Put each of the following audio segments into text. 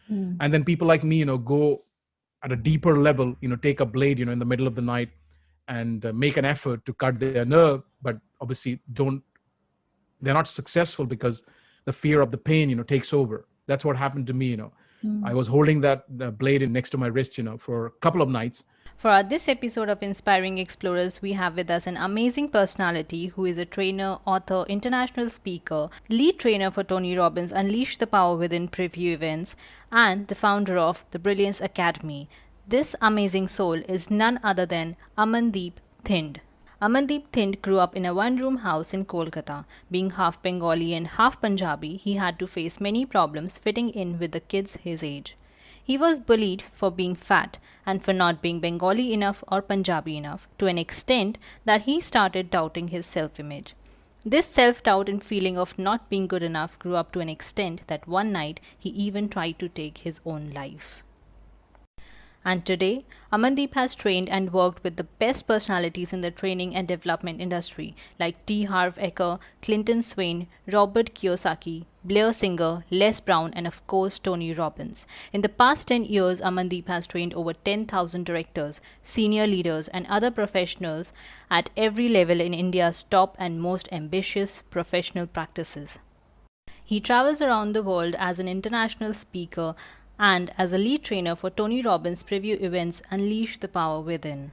And then people like me, go at a deeper level, take a blade, in the middle of the night and make an effort to cut their nerve, but obviously they're not successful because the fear of the pain, takes over. That's what happened to me, I was holding that blade next to my wrist, for a couple of nights. For this episode of Inspiring Explorers, we have with us an amazing personality who is a trainer, author, international speaker, lead trainer for Tony Robbins' Unleash the Power Within preview events, and the founder of the Brilliance Academy. This amazing soul is none other than Amandeep Thind. Amandeep Thind grew up in a one-room house in Kolkata. Being half Bengali and half Punjabi, he had to face many problems fitting in with the kids his age. He was bullied for being fat and for not being Bengali enough or Punjabi enough, to an extent that he started doubting his self-image. This self-doubt and feeling of not being good enough grew up to an extent that one night he even tried to take his own life. And today, Amandeep has trained and worked with the best personalities in the training and development industry like T. Harv Eker, Clinton Swain, Robert Kiyosaki, Blair Singer, Les Brown, and of course Tony Robbins. In the past 10 years, Amandeep has trained over 10,000 directors, senior leaders, and other professionals at every level in India's top and most ambitious professional practices. He travels around the world as an international speaker and as a lead trainer for Tony Robbins' preview events Unleash the Power Within.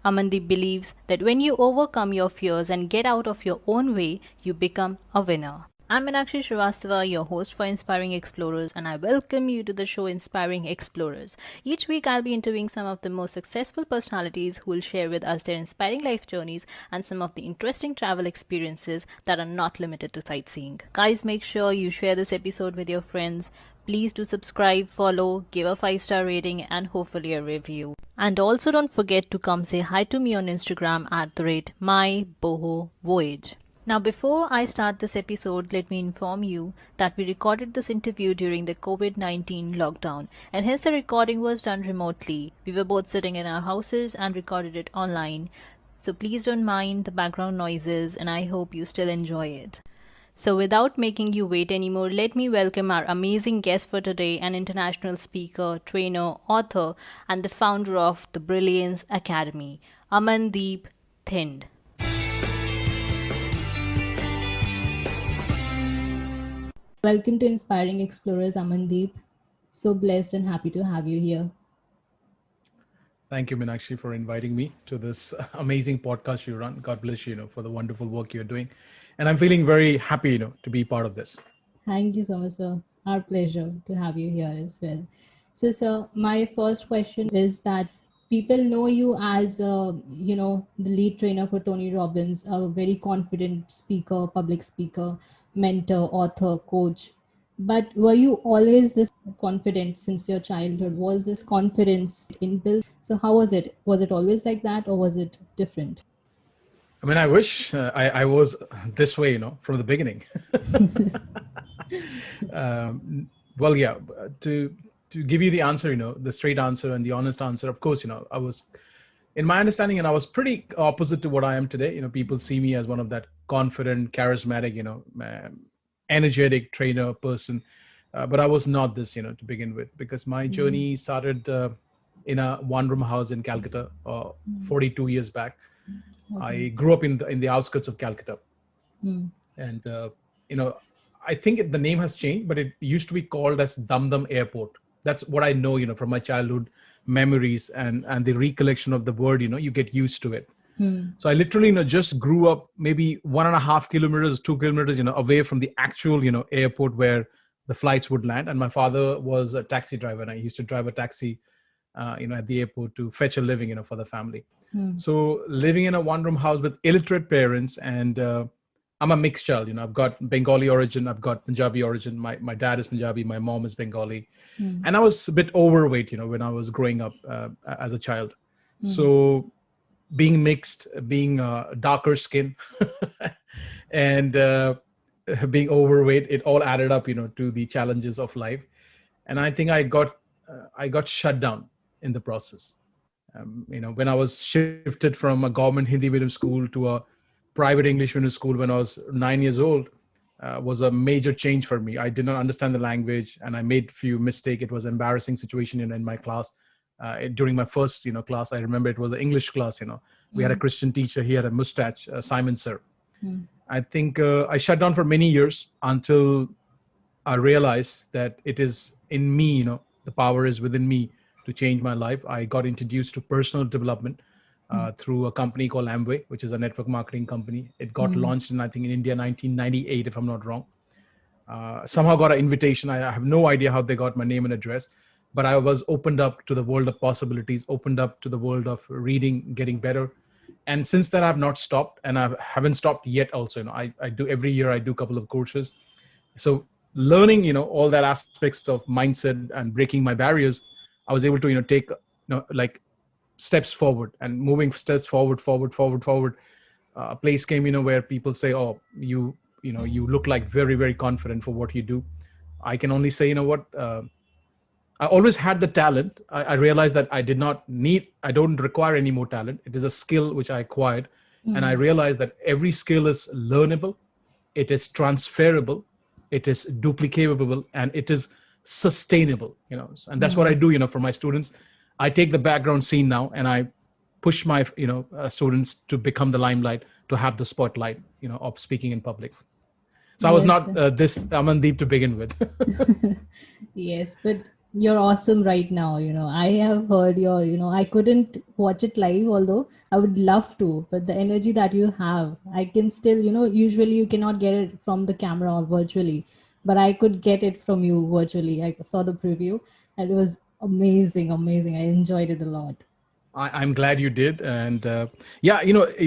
Amandeep believes that when you overcome your fears and get out of your own way, you become a winner. I'm Meenakshi Srivastava, your host for Inspiring Explorers, and I welcome you to the show Inspiring Explorers. Each week, I'll be interviewing some of the most successful personalities who will share with us their inspiring life journeys and some of the interesting travel experiences that are not limited to sightseeing. Guys, make sure you share this episode with your friends. Please do subscribe, follow, give a 5-star rating, and hopefully a review. And also don't forget to come say hi to me on Instagram at @MyBohoVoyage. Now, before I start this episode, let me inform you that we recorded this interview during the COVID-19 lockdown, and hence the recording was done remotely. We were both sitting in our houses and recorded it online. So please don't mind the background noises, and I hope you still enjoy it. So without making you wait anymore, let me welcome our amazing guest for today, an international speaker, trainer, author, and the founder of the Brilliance Academy, Armandeep Thind. Welcome to Inspiring Explorers, Amandeep. So blessed and happy to have you here. Thank you, Meenakshi, for inviting me to this amazing podcast you run. God bless you, for the wonderful work you're doing. And I'm feeling very happy, to be part of this. Thank you so much, sir. Our pleasure to have you here as well. So, sir, my first question is that people know you as, the lead trainer for Tony Robbins, a very confident speaker, public speaker, mentor, author, coach. But were you always this confident since your childhood? Was this confidence inbuilt? So how was it? Was it always like that, or was it different? I mean, I wish I was this way, from the beginning. Well, yeah, to give you the answer, the straight answer and the honest answer, of course, I was, in my understanding, and I was pretty opposite to what I am today. People see me as one of that confident, charismatic, energetic trainer person. But I was not this, to begin with, because my journey started in a one-room house in Calcutta 42 years back. Okay. I grew up in the outskirts of Calcutta. And, I think the name has changed, but it used to be called as Dum Dum Airport. That's what I know, from my childhood memories and the recollection of the word, you get used to it. So I literally, just grew up maybe 1.5 kilometers, 2 kilometers, away from the actual, airport where the flights would land. And my father was a taxi driver, and I used to drive a taxi, at the airport to fetch a living, for the family. So living in a one-room house with illiterate parents, and I'm a mixed child. I've got Bengali origin, I've got Punjabi origin. My dad is Punjabi, my mom is Bengali. And I was a bit overweight, when I was growing up as a child. So being mixed, being darker skin, and being overweight, it all added up, to the challenges of life. And I think I got shut down in the process. When I was shifted from a government Hindi medium school to a private English medium school when I was 9 years old, was a major change for me. I did not understand the language, and I made few mistakes. It was an embarrassing situation in my class. During my first, class, I remember it was an English class. We had a Christian teacher. He had a mustache, Simon sir. I think I shut down for many years until I realized that it is in me, the power is within me to change my life. I got introduced to personal development through a company called Amway, which is a network marketing company. It got launched in, I think, in India, 1998, if I'm not wrong. Somehow got an invitation. I have no idea how they got my name and address, but I was opened up to the world of possibilities, opened up to the world of reading, getting better. And since then, I've not stopped, and I haven't stopped yet also. I do every year, I do a couple of courses. So learning, all that aspects of mindset and breaking my barriers, I was able to, take, like steps forward and moving steps forward. A place came, where people say, oh, you look like very, very confident for what you do. I can only say, what, I always had the talent. I realized that I don't require any more talent. It is a skill which I acquired. And I realized that every skill is learnable. It is transferable. It is duplicatable, and it is sustainable, and that's what I do, for my students. I take the background scene now, and I push my, students to become the limelight, to have the spotlight, of speaking in public. So I was not this Amandeep to begin with. Yes, but you're awesome right now. I have heard your, I couldn't watch it live, although I would love to, but the energy that you have, I can still, usually you cannot get it from the camera or virtually, but I could get it from you virtually. I saw the preview and it was amazing. I enjoyed it a lot. I'm glad you did. And yeah,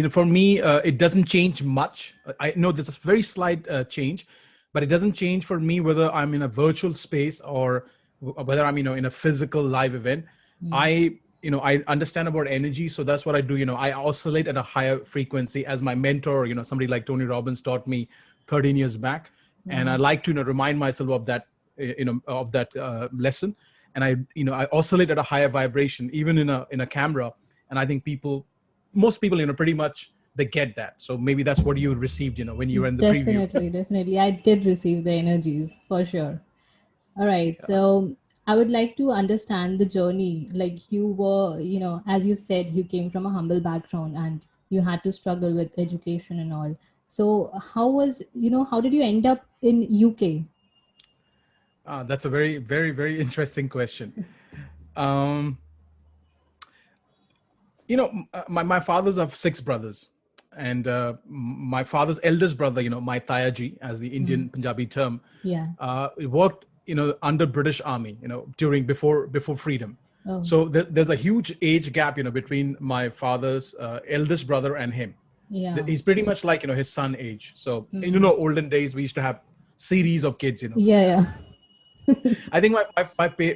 for me, it doesn't change much. I know there's a very slight change, but it doesn't change for me whether I'm in a virtual space or whether I'm, in a physical live event. I understand about energy. So that's what I do. I oscillate at a higher frequency, as my mentor, somebody like Tony Robbins taught me 13 years back. And I like to, remind myself of that, lesson. And I oscillate at a higher vibration, even in a camera. And I think most people, pretty much they get that. So maybe that's what you received, when you were in the preview. Definitely. I did receive the energies for sure. All right. Yeah. So I would like to understand the journey. Like you were, as you said, you came from a humble background and you had to struggle with education and all. So how did you end up in UK? That's a very, very, very interesting question. Um, my father's of 6 brothers, and my father's eldest brother, my Tayaji, as the Indian Punjabi term, worked, under British Army, before freedom. Oh. So there's a huge age gap, between my father's eldest brother and him. Yeah. He's pretty much like, his son age. So, olden days, we used to have series of kids, Yeah. I think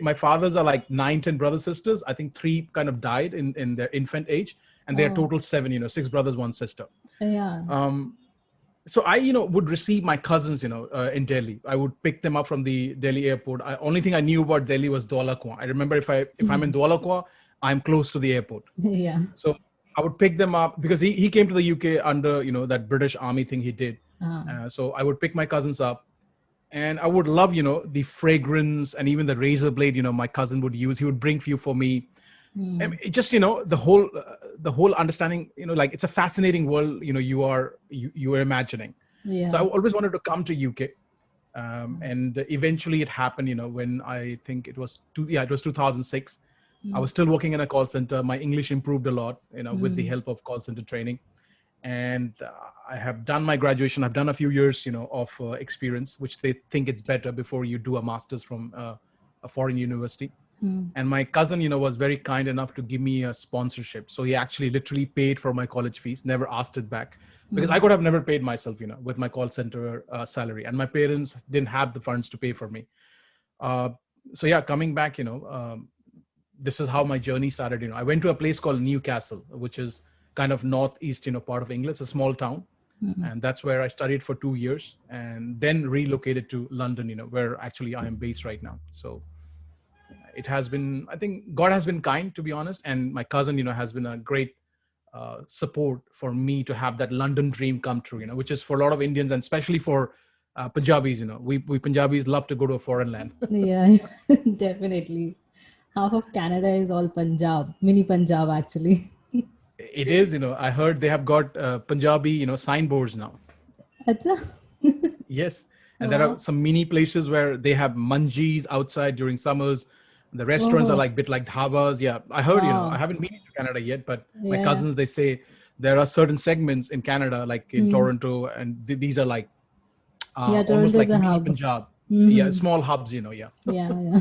my fathers are like 9, 10 brothers, sisters. I think 3 kind of died in their infant age, and they're total 7, 6 brothers, 1 sister. Yeah. So I, would receive my cousins, in Delhi. I would pick them up from the Delhi airport. Only thing I knew about Delhi was Dwala Kuan. I remember if I'm in Dwala Kuan, I'm close to the airport. Yeah. So I would pick them up because he came to the UK under, that British Army thing he did. So I would pick my cousins up. And I would love, the fragrance and even the razor blade, my cousin would use. He would bring few for me. And it just, the whole understanding, like it's a fascinating world, you are imagining. Yeah. So I always wanted to come to UK. And eventually it happened, when I think it was 2006. I was still working in a call center. My English improved a lot, with the help of call center training. And I have done my graduation. I've done a few years, of experience, which they think it's better before you do a master's from a foreign university. And my cousin, was very kind enough to give me a sponsorship. So he actually literally paid for my college fees, never asked it back, because I could have never paid myself, with my call center salary. And my parents didn't have the funds to pay for me. So yeah, coming back, this is how my journey started. I went to a place called Newcastle, which is kind of northeast, part of England. It's a small town. And that's where I studied for 2 years and then relocated to London, where actually I am based right now. So it has been, I think God has been kind, to be honest. And my cousin, has been a great support for me to have that London dream come true, which is for a lot of Indians and especially for Punjabis, we Punjabis love to go to a foreign land. Yeah, definitely. Half of Canada is all Punjab, mini Punjab actually. It is, I heard they have got Punjabi, signboards now. Acha. Yes. And there are Wow. some mini places where they have manjis outside during summers. The restaurants are Oh, like bit like dhabas. Yeah. I heard, I wow. haven't been to Canada yet, but my Yeah, yeah. cousins, they say there are certain segments in Canada, like in Hmm. Toronto, and these are like Yeah, almost Toronto is like a mini hub. Punjab. Yeah. Hmm. Small hubs, yeah. Yeah, yeah.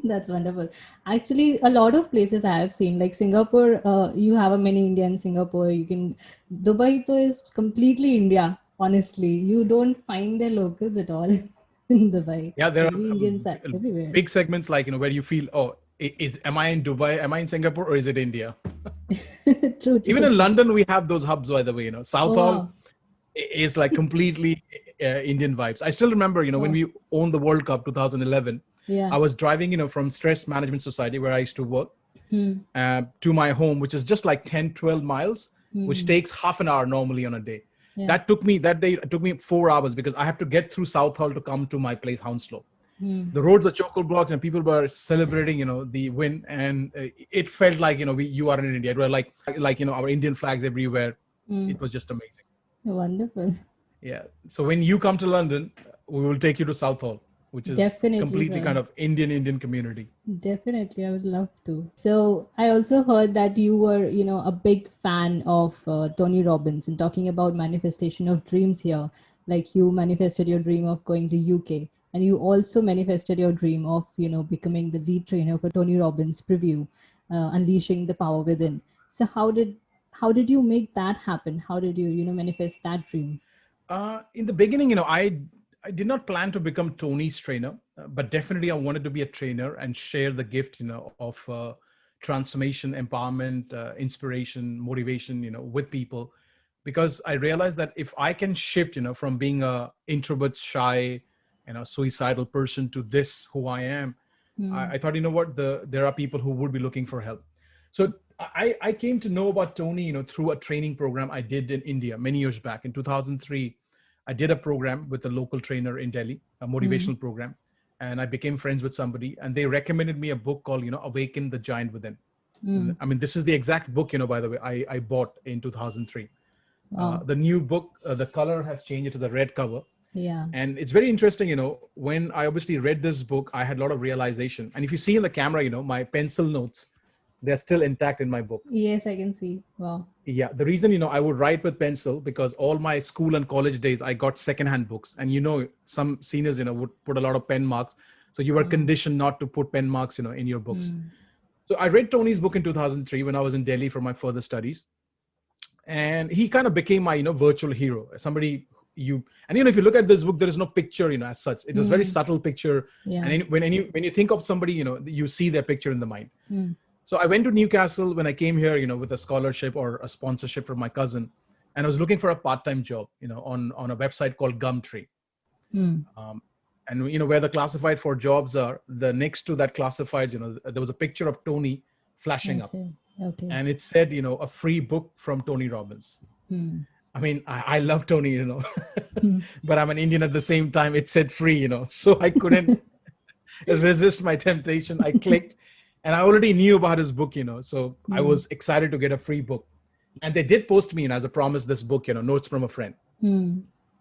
That's wonderful. Actually, a lot of places I have seen, like Singapore, you have a mini India in Singapore. You can, Dubai though is completely India, honestly. You don't find their locals at all in Dubai. Yeah. There are Every Indians are everywhere. big segments like, where you feel, oh, am I in Dubai? Am I in Singapore, or is it India? True, Even true, in true. London, we have those hubs, by the way. Oh, Southall wow. is like completely Indian vibes. I still remember, when Oh, we won the World Cup 2011, yeah. I was driving, from Stress Management Society, where I used to work, Hmm. to my home, which is just like 10, 12 miles, which Hmm. takes half an hour normally on a day. Yeah. That day, it took me 4 hours because I have to get through Southall to come to my place, Hounslow. Hmm. The roads were chocolate blocks and people were celebrating, the win. And it felt like, you are in India. It was like, our Indian flags everywhere. Hmm. It was just amazing. Wonderful. Yeah. So when you come to London, we will take you to Southall, which is Definitely, completely sir. kind of Indian community. Definitely, I would love to. So, I also heard that you were, a big fan of Tony Robbins and talking about manifestation of dreams here. Like you manifested your dream of going to UK, and you also manifested your dream of, becoming the lead trainer for Tony Robbins Preview, unleashing the power within. So, how did you make that happen? How did you, manifest that dream? In the beginning, I did not plan to become Tony's trainer, but definitely I wanted to be a trainer and share the gift, of transformation, empowerment, inspiration, motivation, with people, because I realized that if I can shift, from being a introvert, shy, suicidal person to this who I am, Hmm. I thought, what, there are people who would be looking for help. So I came to know about Tony, through a training program I did in India many years back. In 2003, I did a program with a local trainer in Delhi, a Hmm. motivational program, and I became friends with somebody, and they recommended me a book called, Awaken the Giant Within. Hmm. And, I mean, this is the exact book, by the way, I bought in 2003. Wow. The new book, the color has changed. It is a red cover. Yeah. And it's very interesting, when I obviously read this book, I had a lot of realization. And if you see in the camera, my pencil notes, they're still intact in my book. Yes, I can see. Wow. Yeah, the reason, I would write with pencil, because all my school and college days, I got secondhand books. And, some seniors, would put a lot of pen marks. So you were Wow. conditioned not to put pen marks, in your books. Hmm. So I read Tony's book in 2003 when I was in Delhi for my further studies. And he kind of became my, virtual hero, somebody you, and, if you look at this book, there is no picture, as such. It is very Hmm. subtle picture. Yeah. And when you think of somebody, you see their picture in the mind. Hmm. So I went to Newcastle when I came here, with a scholarship or a sponsorship from my cousin. And I was looking for a part-time job, on a website called Gumtree. Hmm. And, where the classified for jobs are, the next to that classifieds, there was a picture of Tony flashing up. Okay. Okay. And it said, a free book from Tony Robbins. Hmm. I mean, I love Tony, Hmm. but I'm an Indian at the same time. It said free, so I couldn't resist my temptation. I clicked, and I already knew about his book, so I Hmm. was excited to get a free book. And they did post me, as a promise, this book, Notes from a Friend. Hmm.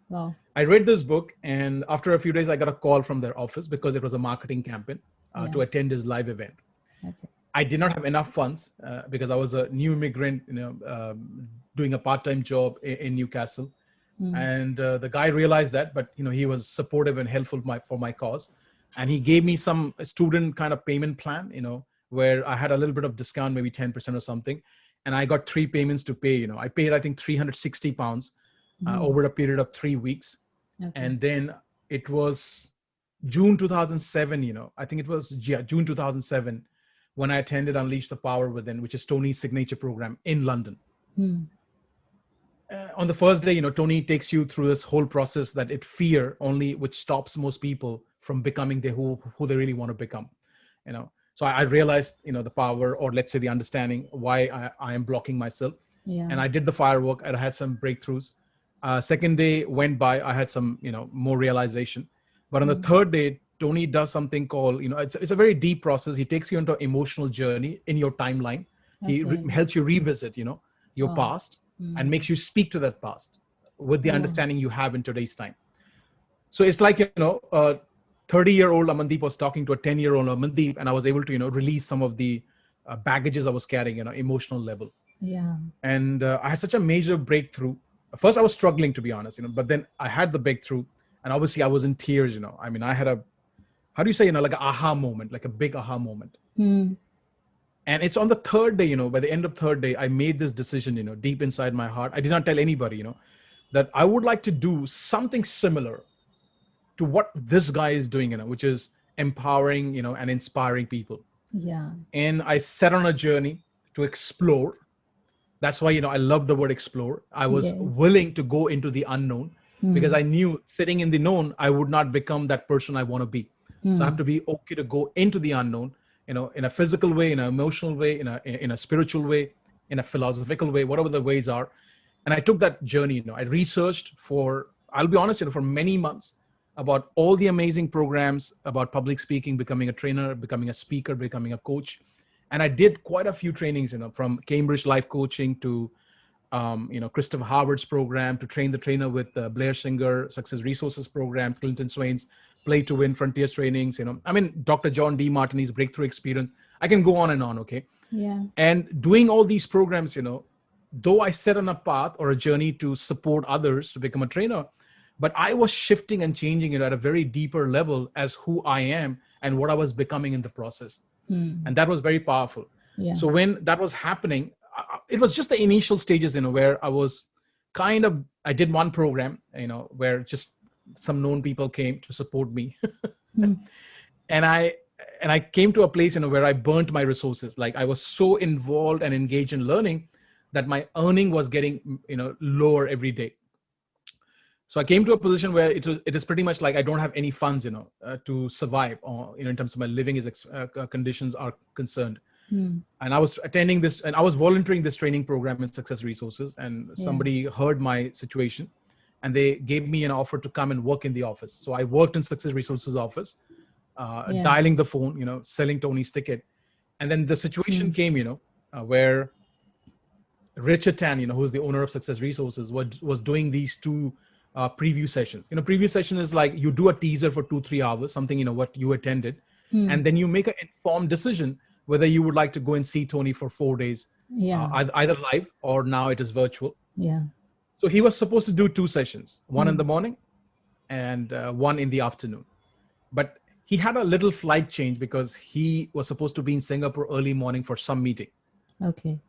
Wow. I read this book, and after a few days, I got a call from their office because it was a marketing campaign Yeah. to attend his live event. Okay. I did not have enough funds because I was a new immigrant, doing a part-time job in Newcastle. Hmm. And the guy realized that, but he was supportive and helpful for my cause, and he gave me some student kind of payment plan, where I had a little bit of discount, maybe 10% or something, and I got 3 payments to pay. I paid, I think, £360 Hmm. over a period of 3 weeks, Okay. and then it was June 2007. I think it was June 2007 when I attended Unleash the Power Within, which is Tony's signature program in London. Hmm. On the first day, Tony takes you through this whole process that fear only, which stops most people from becoming who they really want to become. So I realized, the power, or let's say the understanding why I am blocking myself. Yeah. And I did the firework, and I had some breakthroughs. Second day went by, I had some, more realization. But on the third day, Tony does something called, it's a very deep process. He takes you into an emotional journey in your timeline. He Okay. helps you revisit, your Wow. past, and makes you speak to that past with the Yeah. understanding you have in today's time. So it's like, a 30-year-old Amandeep was talking to a 10-year-old Amandeep, and I was able to, release some of the baggages I was carrying, emotional level. Yeah. And I had such a major breakthrough. First, I was struggling, to be honest, but then I had the breakthrough, and obviously I was in tears. I mean, I had how do you say, like an aha moment, like a big aha moment. Hmm. And it's on the third day, by the end of third day, I made this decision, deep inside my heart. I did not tell anybody, that I would like to do something similar to what this guy is doing, which is empowering, and inspiring people. Yeah. And I set on a journey to explore. That's why, I love the word explore. I was Yes. willing to go into the unknown because I knew sitting in the known, I would not become that person I want to be. So I have to be okay to go into the unknown, in a physical way, in an emotional way, in a spiritual way, in a philosophical way, whatever the ways are. And I took that journey, I researched for, I'll be honest, for many months about all the amazing programs about public speaking, becoming a trainer, becoming a speaker, becoming a coach. And I did quite a few trainings, from Cambridge Life Coaching to, Christopher Harvard's program, to train the trainer with Blair Singer, Success Resources programs, Clinton Swain's Play to Win Frontiers trainings, I mean, Dr. John D. Martini's Breakthrough Experience. I can go on and on, okay? Yeah. And doing all these programs, though I set on a path or a journey to support others to become a trainer, but I was shifting and changing it at a very deeper level as who I am and what I was becoming in the process. And that was very powerful. Yeah. So when that was happening, it was just the initial stages, where I was I did one program, where just some known people came to support me. And I came to a place, where I burnt my resources. Like I was so involved and engaged in learning that my earning was getting, lower every day. So I came to a position where it is pretty much like I don't have any funds, to survive, or, in terms of my living conditions are concerned. And I was attending this, and I was volunteering this training program in Success Resources, and somebody heard my situation, and they gave me an offer to come and work in the office. So I worked in Success Resources office, dialing the phone, selling Tony's ticket. And then the situation came, where Richard Tan, who's the owner of Success Resources, was doing these two preview sessions. Preview session is like you do a teaser for 2-3 hours, something, what you attended, and then you make an informed decision whether you would like to go and see Tony for 4 days, either live or now it is virtual. Yeah. So he was supposed to do 2 sessions, one in the morning and one in the afternoon. But he had a little flight change because he was supposed to be in Singapore early morning for some meeting. Okay.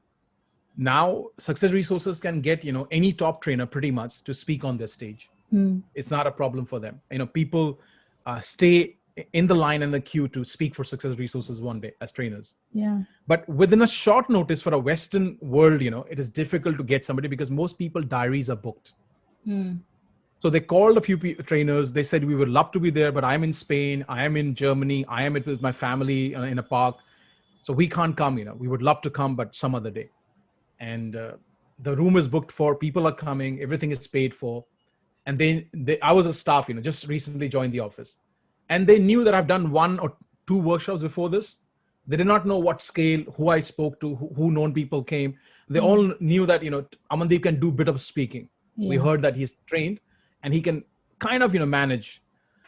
Now, Success Resources can get, any top trainer pretty much to speak on this stage. It's not a problem for them. People stay in the line and the queue to speak for Success Resources one day as trainers. Yeah. But within a short notice for a Western world, it is difficult to get somebody because most people diaries are booked. So they called a few trainers. They said, we would love to be there, but I'm in Spain. I am in Germany. I am with my family in a park. So we can't come, we would love to come, but some other day. And the room is booked for, people are coming, everything is paid for. And I was a staff, just recently joined the office. And they knew that I've done 1 or 2 workshops before this. They did not know what scale, who I spoke to, who known people came. They all knew that, Amandeep can do a bit of speaking. We heard that he's trained and he can kind of, manage.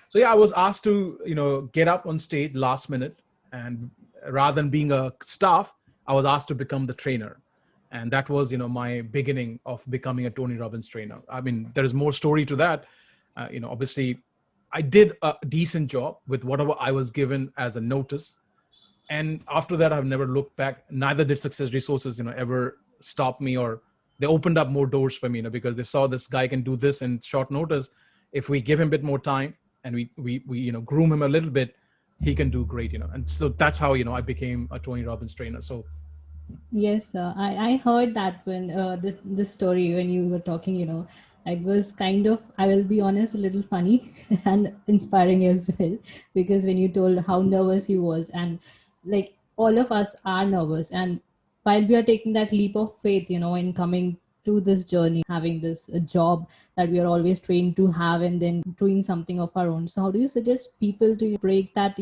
So I was asked to, get up on stage last minute. And rather than being a staff, I was asked to become the trainer. And that was, my beginning of becoming a Tony Robbins trainer. I mean, there is more story to that. Obviously, I did a decent job with whatever I was given as a notice. And after that, I've never looked back. Neither did Success Resources, ever stop me, or they opened up more doors for me, because they saw this guy can do this in short notice. If we give him a bit more time and we groom him a little bit, he can do great, And so that's how, I became a Tony Robbins trainer. So Yes, I heard that when the story when you were talking, it was kind of, I will be honest, a little funny and inspiring as well, because when you told how nervous you was, and like all of us are nervous, and while we are taking that leap of faith, in coming through this journey, having this job that we are always trained to have, and then doing something of our own. So how do you suggest people to break that,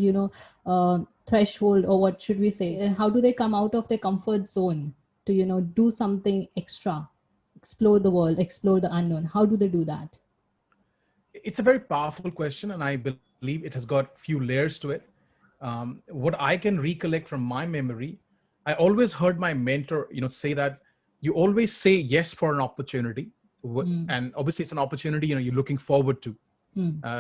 threshold, or what should we say? How do they come out of their comfort zone to, do something extra, explore the world, explore the unknown? How do they do that? It's a very powerful question, and I believe it has got few layers to it. What I can recollect from my memory, I always heard my mentor, say that you always say yes for an opportunity, and obviously it's an opportunity, you're looking forward to,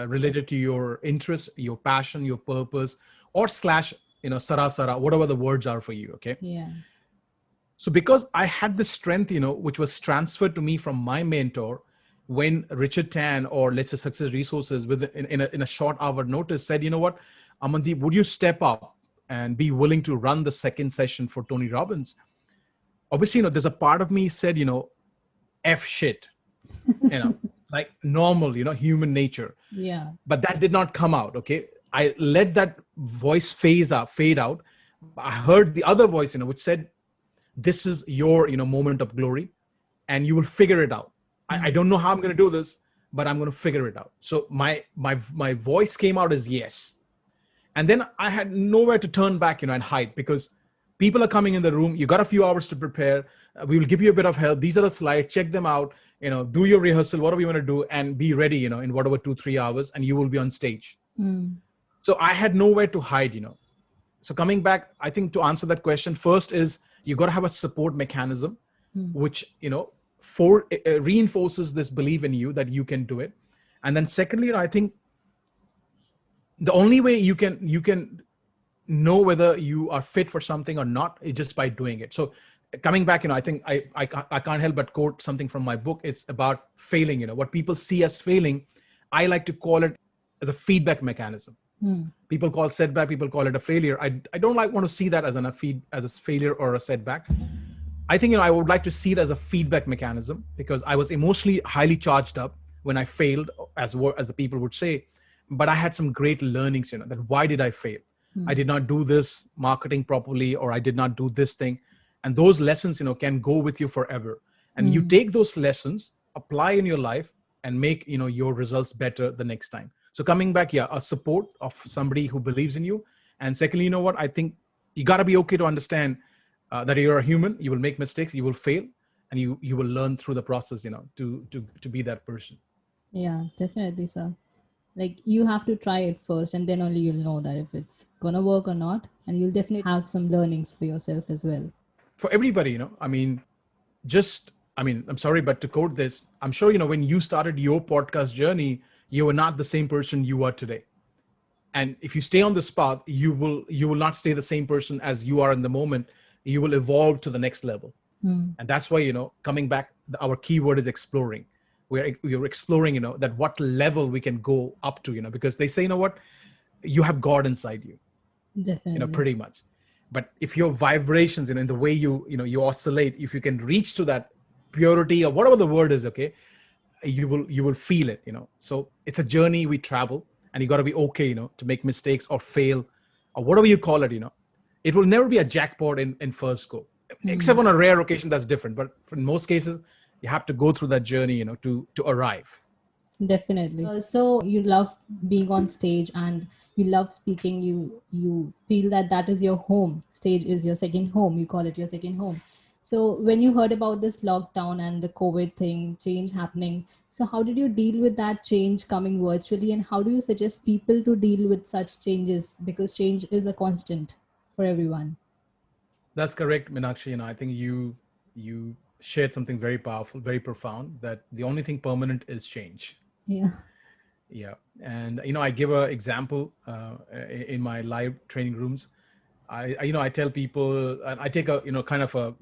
related to your interest, your passion, your purpose, or slash, sarasara, whatever the words are for you. Okay. Yeah. So because I had this strength, which was transferred to me from my mentor, when Richard Tan, or let's say Success Resources, in a short hour notice said, you know what, Amandeep, would you step up and be willing to run the second session for Tony Robbins? Obviously, there's a part of me said, F shit, like normal, human nature. Yeah. But that did not come out. Okay. I let that voice fade out. I heard the other voice, which said, this is your, moment of glory, and you will figure it out. I don't know how I'm going to do this, but I'm going to figure it out. So my voice came out as yes. And then I had nowhere to turn back, and hide, because people are coming in the room. You got a few hours to prepare. We will give you a bit of help. These are the slides. Check them out. Do your rehearsal, whatever you want to do, and be ready, in whatever 2-3 hours, and you will be on stage. So I had nowhere to hide, So coming back, I think to answer that question, first is you got to have a support mechanism, which, reinforces this belief in you that you can do it. And then secondly, I think the only way you can know whether you are fit for something or not is just by doing it. So coming back, I think I can't help but quote something from my book. It's about failing. What people see as failing, I like to call it as a feedback mechanism. People call setback, people call it a failure. I don't want to see that as a failure or a setback. I think, I would like to see it as a feedback mechanism, because I was emotionally highly charged up when I failed, as the people would say. But I had some great learnings, that why did I fail? I did not do this marketing properly, or I did not do this thing. And those lessons, can go with you forever. And you take those lessons, apply in your life, and make, your results better the next time. So coming back, a support of somebody who believes in you. And secondly, I think you got to be okay to understand that you're a human. You will make mistakes, you will fail, and you will learn through the process, to be that person. Yeah, definitely, sir. Like, you have to try it first, and then only you'll know that if it's gonna work or not, and you'll definitely have some learnings for yourself as well. For everybody, I'm sorry, but to quote this, I'm sure, when you started your podcast journey, you were not the same person you are today. And if you stay on this path, you will not stay the same person as you are in the moment. You will evolve to the next level. And that's why, coming back, our keyword is exploring. We're exploring, that what level we can go up to, because they say, what, you have God inside you, Definitely. pretty much. But if your vibrations, in the way you oscillate, if you can reach to that purity or whatever the word is, okay, you will feel it, So it's a journey we travel, and you got to be okay, to make mistakes or fail or whatever you call it, It will never be a jackpot in first go, except on a rare occasion that's different. But in most cases, you have to go through that journey, to arrive. Definitely. So you love being on stage, and you love speaking. You feel that is your home. Stage is your second home. You call it your second home. So when you heard about this lockdown and the COVID thing, change happening, so how did you deal with that change coming virtually, and how do you suggest people to deal with such changes? Because change is a constant for everyone. That's correct, Meenakshi. I think you shared something very powerful, very profound, that the only thing permanent is change. Yeah. Yeah. And, I give an example in my live training rooms. I tell people, and I take a, kind of a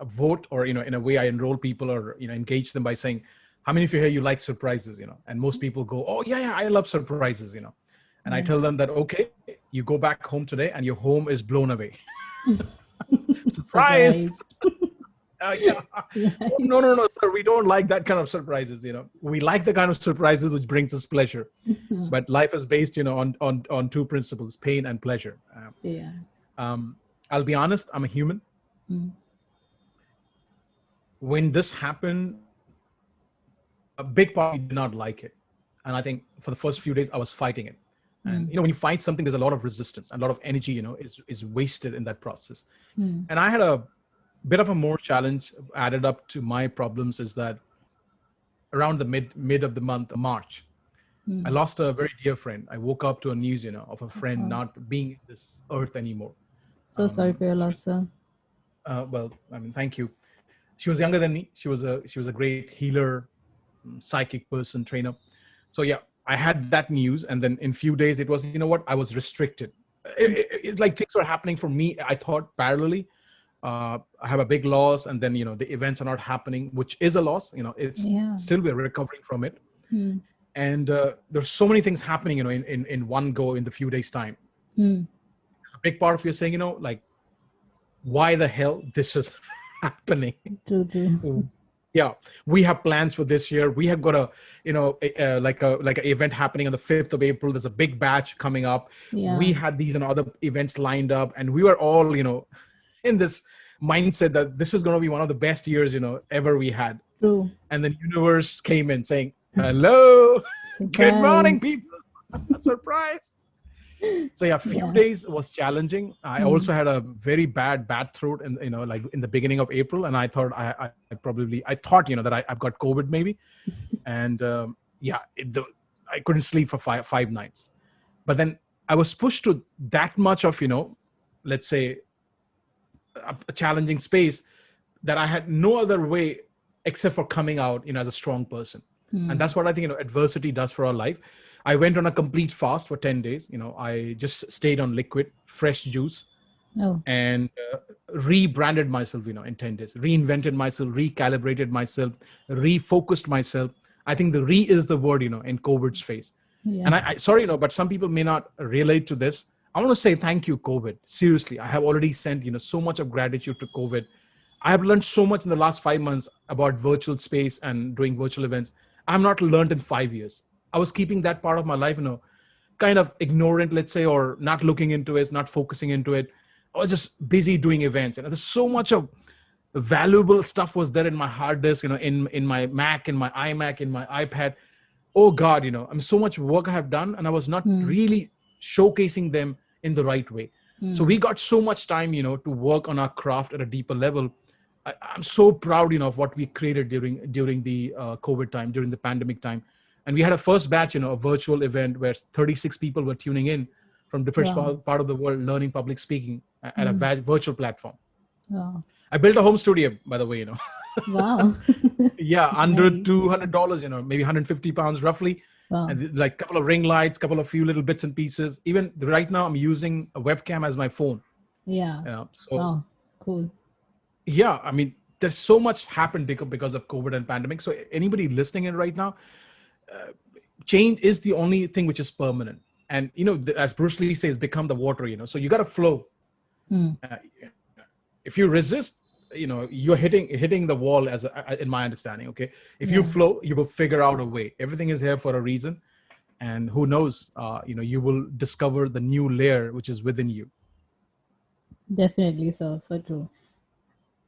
vote, or, in a way I enroll people, or, engage them by saying, how many of you here, you like surprises, And most people go, oh yeah, I love surprises, And I tell them that, okay, you go back home today and your home is blown away. Surprise. Yeah. Right. No, sir. We don't like that kind of surprises. We like the kind of surprises which brings us pleasure. But life is based, on two principles: pain and pleasure. Yeah. I'll be honest. I'm a human. when this happened, a big part of me did not like it. And I think for the first few days, I was fighting it. And, when you fight something, there's a lot of resistance and a lot of energy, is wasted in that process. And I had a bit of a more challenge added up to my problems is that around the mid of the month of March, I lost a very dear friend. I woke up to a news, of a friend not being in this earth anymore. So sorry for your loss, sir. Well, I mean, thank you. She was younger than me. She was a great healer, psychic person, trainer. So yeah, I had that news, and then in few days it was, what, I was restricted. Like things were happening for me. I thought parallelly. I have a big loss, and then the events are not happening, which is a loss. It's still we're recovering from it, and there's so many things happening, in one go in the few days time. There's a big part of you saying, like, why the hell this is happening? True. Yeah, we have plans for this year. We have got like an event happening on the 5th of April. There's a big batch coming up. Yeah. We had these and other events lined up, and we were all, in this mindset that this is going to be one of the best years, ever we had. True. And then universe came in saying, hello, good morning, people. Surprise. So yeah, few days was challenging. I also had a very bad throat, and like in the beginning of April, and I thought I thought that I've got COVID maybe, and I couldn't sleep for five nights. But then I was pushed to that much of let's say a challenging space that I had no other way except for coming out as a strong person. And that's what I think adversity does for our life. I went on a complete fast for 10 days. I just stayed on liquid, fresh juice, and rebranded myself, in 10 days, reinvented myself, recalibrated myself, refocused myself. I think the is the word, in COVID's face. Yeah. And I sorry, but some people may not relate to this. I want to say thank you, COVID. Seriously, I have already sent, so much of gratitude to COVID. I have learned so much in the last 5 months about virtual space and doing virtual events. I'm not learned in 5 years. I was keeping that part of my life, kind of ignorant, let's say, or not looking into it, not focusing into it. I was just busy doing events. And there's so much of valuable stuff was there in my hard disk, in my Mac, in my iMac, in my iPad. Oh God, I'm so much work I have done, and I was not really showcasing them in the right way. So we got so much time, to work on our craft at a deeper level. I'm so proud, of what we created during the COVID time, during the pandemic time. And we had a first batch, a virtual event where 36 people were tuning in from different part of the world, learning public speaking at a virtual platform. Wow. I built a home studio, by the way, Wow. Yeah, under $200, maybe 150 pounds roughly. Wow. And like a couple of ring lights, couple of few little bits and pieces. Even right now, I'm using a webcam as my phone. Yeah. So, wow, cool. Yeah, I mean, there's so much happened because of COVID and pandemic. So anybody listening in right now, change is the only thing which is permanent. And, as Bruce Lee says, become the water, so you got to flow. If you resist, you're hitting the wall in my understanding. Okay. If you flow, you will figure out a way. Everything is here for a reason. And who knows, you will discover the new layer, which is within you. Definitely. So true.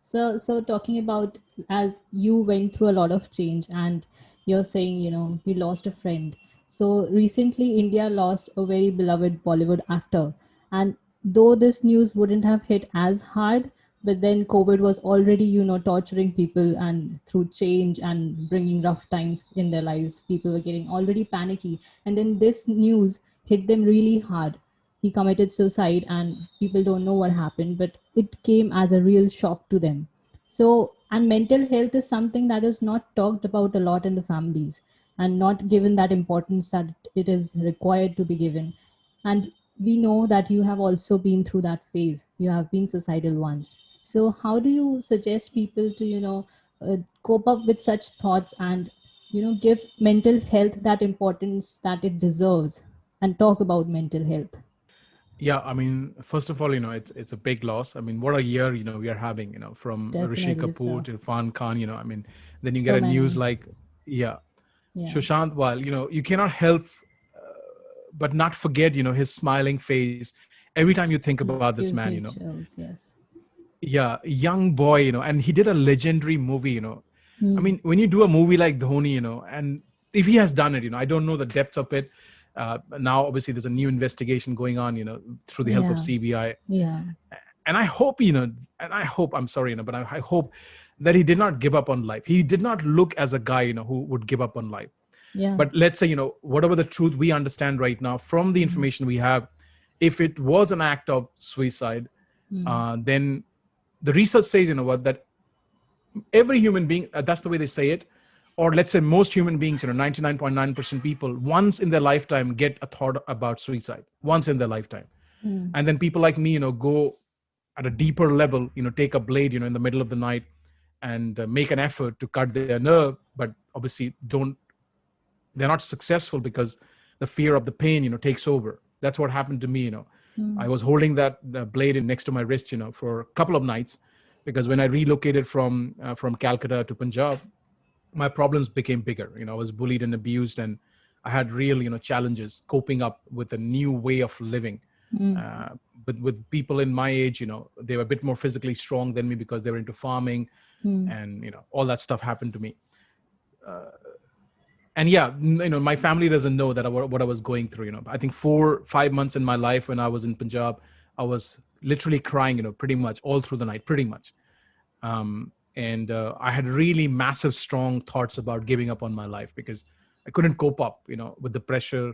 So talking about, as you went through a lot of change, and you're saying, you lost a friend. So recently India lost a very beloved Bollywood actor. And though this news wouldn't have hit as hard, but then COVID was already, torturing people, and through change and bringing rough times in their lives, people were getting already panicky. And then this news hit them really hard. He committed suicide, and people don't know what happened, but it came as a real shock to them. So, and mental health is something that is not talked about a lot in the families, and not given that importance that it is required to be given. And we know that you have also been through that phase. You have been suicidal once. So how do you suggest people to, cope up with such thoughts, and, give mental health that importance that it deserves, and talk about mental health? Yeah, I mean, first of all, it's a big loss. I mean, what a year, we are having, from Rishi Definitely Kapoor so. to Irfan Khan, I mean, then you So get a news many. like, Yeah. Sushant, while, you cannot help but not forget, his smiling face every time you think about this Gives man, me chills. Yes. yeah, young boy, and he did a legendary movie, I Hmm. mean, when you do a movie like Dhoni, and if he has done it, I don't know the depths of it. Now, obviously, there's a new investigation going on, through the help of Yeah. CBI. Yeah. And I hope, I'm sorry, but I hope that he did not give up on life. He did not look as a guy, who would give up on life. Yeah. But let's say, whatever the truth we understand right now from the Hmm. information we have, if it was an act of suicide, Hmm. then the research says, what, that every human being, that's the way they say it, or let's say most human beings, 99.9% people, once in their lifetime get a thought about suicide, once in their lifetime. Hmm. And then people like me, go at a deeper level, take a blade, in the middle of the night and make an effort to cut their nerve, but obviously they're not successful because the fear of the pain, takes over. That's what happened to me, Hmm. I was holding that blade next to my wrist, for a couple of nights, because when I relocated from Calcutta to Punjab, my problems became bigger. I was bullied and abused, and I had real, challenges coping up with a new way of living. Hmm. Uh, but with people in my age, they were a bit more physically strong than me because they were into farming, Hmm. and all that stuff happened to me. And yeah, my family doesn't know that what I was going through. I think 4-5 months in my life when I was in Punjab, I was literally crying, pretty much all through the night, pretty much. And I had really massive, strong thoughts about giving up on my life because I couldn't cope up, with the pressure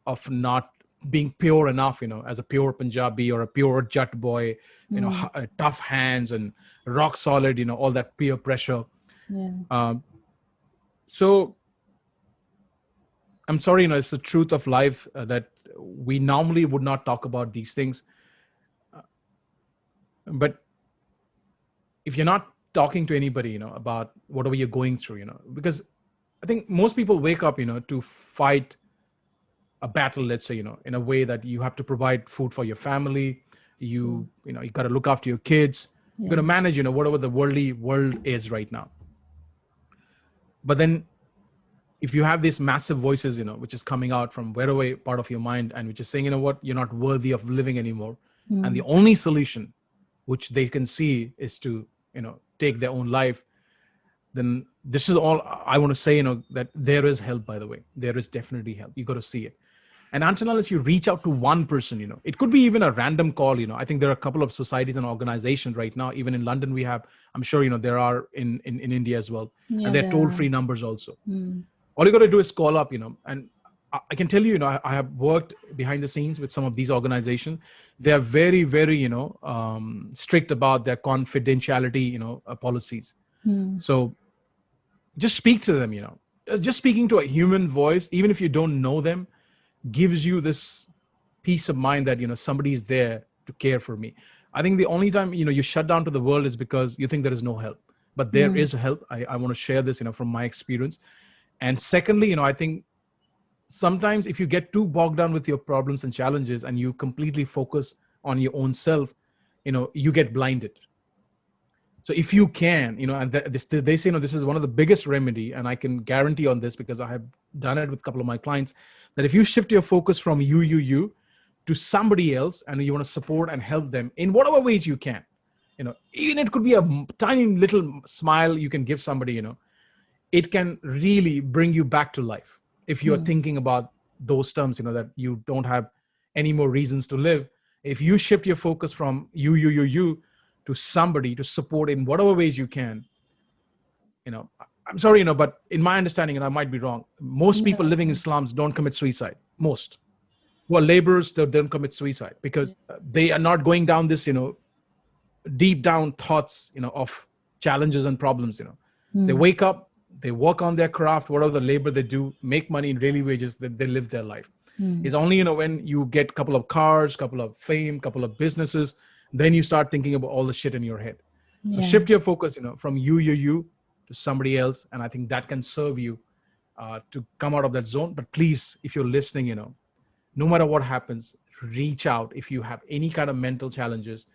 of not being pure enough, as a pure Punjabi or a pure Jat boy, Hmm. tough hands and rock solid, all that peer pressure. Yeah. Um, so I'm sorry, it's the truth of life that we normally would not talk about these things. But if you're not talking to anybody, about whatever you're going through, because I think most people wake up, to fight a battle, let's say, in a way that you have to provide food for your family. True. You got to look after your kids. You got Yeah. to manage, whatever the worldly world is right now. But then if you have these massive voices, which is coming out from wherever part of your mind and which is saying, what, you're not worthy of living anymore. And the Hmm. only solution which they can see is to, take their own life. Then this is all I want to say, that there is help, by the way. There is definitely help. You got to see it. And until unless you reach out to one person, it could be even a random call. I think there are a couple of societies and organizations right now, even in London we have, I'm sure, there are in India as well. And Yeah, they're there are. toll-free numbers also. Hmm. All you got to do is call up, and I can tell you, I have worked behind the scenes with some of these organizations. They are very, very, strict about their confidentiality, policies. Hmm. So just speak to them, just speaking to a human voice, even if you don't know them, gives you this peace of mind that, somebody is there to care for me. I think the only time, you shut down to the world is because you think there is no help, but there Hmm. is help. I want to share this, from my experience. And secondly, I think sometimes if you get too bogged down with your problems and challenges and you completely focus on your own self, you get blinded. So if you can, and they say, this is one of the biggest remedy, and I can guarantee on this because I have done it with a couple of my clients, that if you shift your focus from you to somebody else, and you want to support and help them in whatever ways you can, even it could be a tiny little smile you can give somebody, it can really bring you back to life. If you're Hmm. thinking about those terms, that you don't have any more reasons to live, if you shift your focus from you to somebody to support in whatever ways you can, I'm sorry, but in my understanding, and I might be wrong, most No, people it's living in not. slums don't commit suicide. Most who are laborers, they don't commit suicide because they are not going down this, deep down thoughts, of challenges and problems. They Hmm. wake up, they work on their craft, whatever the labor they do, make money in daily wages, that they live their life. Hmm. It's only, when you get a couple of cars, couple of fame, couple of businesses, then you start thinking about all the shit in your head. So Yeah. shift your focus, from you to somebody else. And I think that can serve you to come out of that zone. But please, if you're listening, no matter what happens, reach out if you have any kind of mental challenges.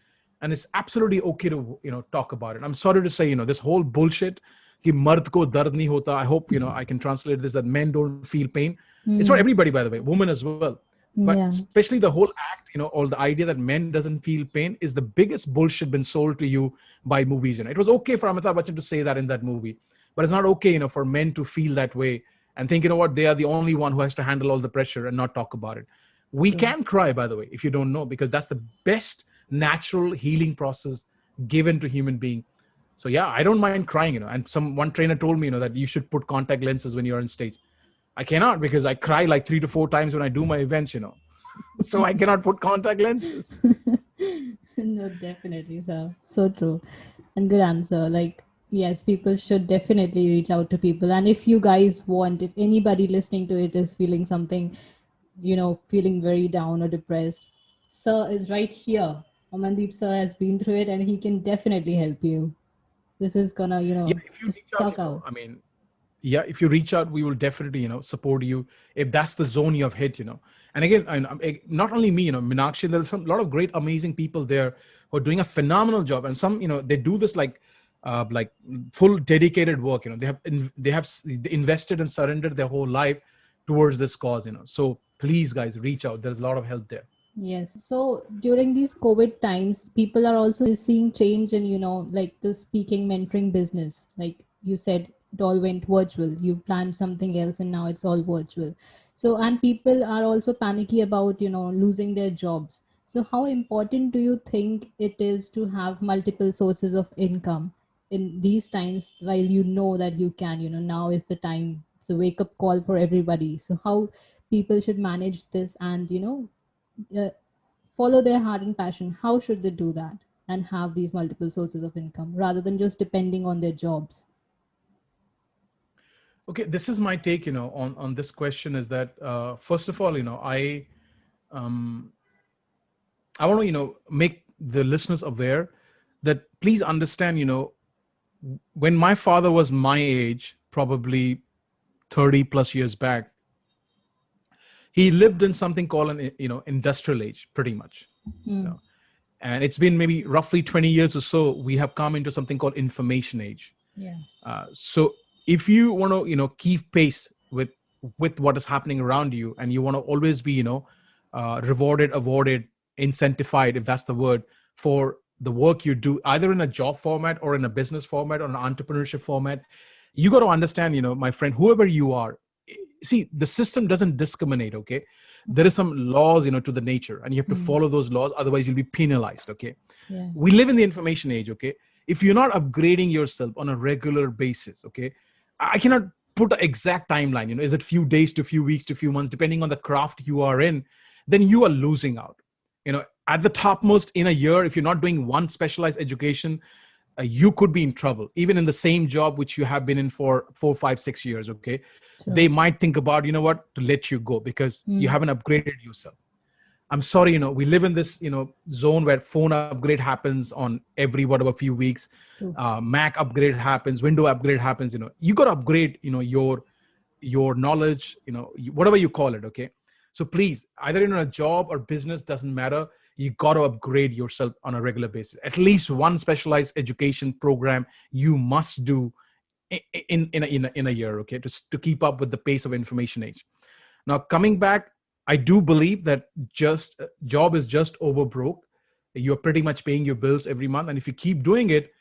And it's absolutely okay to, talk about it. I'm sorry to say, this whole bullshit, ki mard ko dard nahi hota. I hope, I can translate this, that men don't feel pain. It's for Hmm. everybody, by the way, women as well. But Yeah. especially the whole act, or the idea that men doesn't feel pain is the biggest bullshit been sold to you by movies. It was okay for Amitabh Bachchan to say that in that movie, but it's not okay, for men to feel that way and think, what, they are the only one who has to handle all the pressure and not talk about it. We True. can cry, by the way, if you don't know, because that's the best natural healing process given to human being. So yeah, I don't mind crying, and one trainer told me, that you should put contact lenses when you're on stage. I cannot, because I cry like 3 to 4 times when I do my events, so I cannot put contact lenses. No, definitely, sir. So true. And good answer. Like, yes, people should definitely reach out to people. And if you guys want, if anybody listening to it is feeling something, feeling very down or depressed, sir is right here. Amandeep sir has been through it and he can definitely help you. This is gonna, Yeah, if you reach just out, talk out. I mean, yeah, if you reach out, we will definitely, support you if that's the zone you have hit. And again, not only me, Meenakshi, there's a lot of great, amazing people there who are doing a phenomenal job. And some, they do this like full dedicated work. They invested and surrendered their whole life towards this cause. So please, guys, reach out. There's a lot of help there. Yes. So during these COVID times, people are also seeing change in, like the speaking mentoring business. Like you said, it all went virtual. You planned something else and now it's all virtual. So, and people are also panicky about, losing their jobs. So how important do you think it is to have multiple sources of income in these times while you know that you can, now is the time. It's a wake up call for everybody. So how people should manage this and, uh, follow their heart and passion, how should they do that and have these multiple sources of income rather than just depending on their jobs? Okay, this is my take, on this question is that, first of all, um, I want to, make the listeners aware that please understand, when my father was my age, probably 30 plus years back, he lived in something called an, industrial age, pretty much. You Mm. know, and it's been maybe roughly 20 years or so, we have come into something called information age. Yeah. So if you want to, keep pace with what is happening around you, and you want to always be, rewarded, awarded, incentivized, if that's the word, for the work you do, either in a job format or in a business format or an entrepreneurship format, you got to understand, my friend, whoever you are, see, the system doesn't discriminate. Okay, there is some laws, to the nature, and you have to Mm. follow those laws, otherwise you'll be penalized. Okay, Yeah. we live in the information age. Okay, if you're not upgrading yourself on a regular basis, okay, I cannot put an exact timeline, is it few days to few weeks to few months, depending on the craft you are in, then you are losing out. At the topmost, in a year, if you're not doing one specialized education, you could be in trouble, even in the same job which you have been in for 4, 5, 6 years. Okay, they True. might think about, what, to let you go because you Mm. haven't upgraded yourself. I'm sorry, we live in this, zone where phone upgrade happens on every, whatever, few weeks. True. Mac upgrade happens, Window upgrade happens. You got to upgrade, your knowledge, whatever you call it. Okay. So please, either in a job or business, doesn't matter. You got to upgrade yourself on a regular basis. At least one specialized education program you must do in a year. Okay. To keep up with the pace of information age. Now, coming back, I do believe that just job is just over broke. You're pretty much paying your bills every month. And if you keep doing it,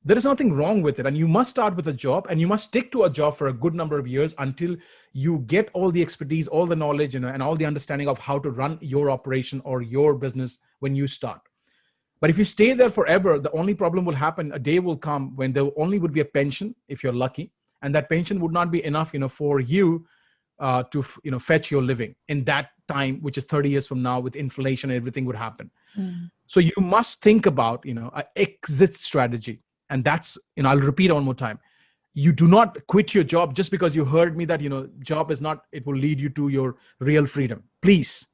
there is nothing wrong with it. And you must start with a job, and you must stick to a job for a good number of years until you get all the expertise, all the knowledge, and all the understanding of how to run your operation or your business when you start. But if you stay there forever, the only problem will happen. A day will come when there only would be a pension, if you're lucky. And that pension would not be enough, for you to fetch your living in that time, which is 30 years from now. With inflation, everything would happen. Mm. So you must think about an exit strategy. And that's, I'll repeat one more time. You do not quit your job just because you heard me that job is not, it will lead you to your real freedom. Please,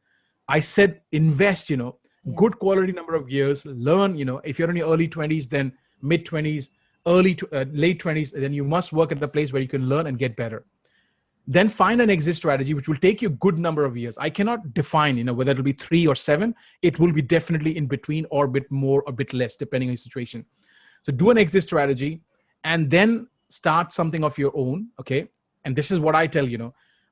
I said invest, Yeah. good quality number of years, learn. If you're in your early 20s, then mid 20s, late 20s, then you must work at a place where you can learn and get better. Then find an exit strategy which will take you a good number of years. I cannot define, whether it'll be 3 or 7. It will be definitely in between, or a bit more, or a bit less, depending on your situation. So do an exit strategy and then start something of your own. Okay. And this is what I tell,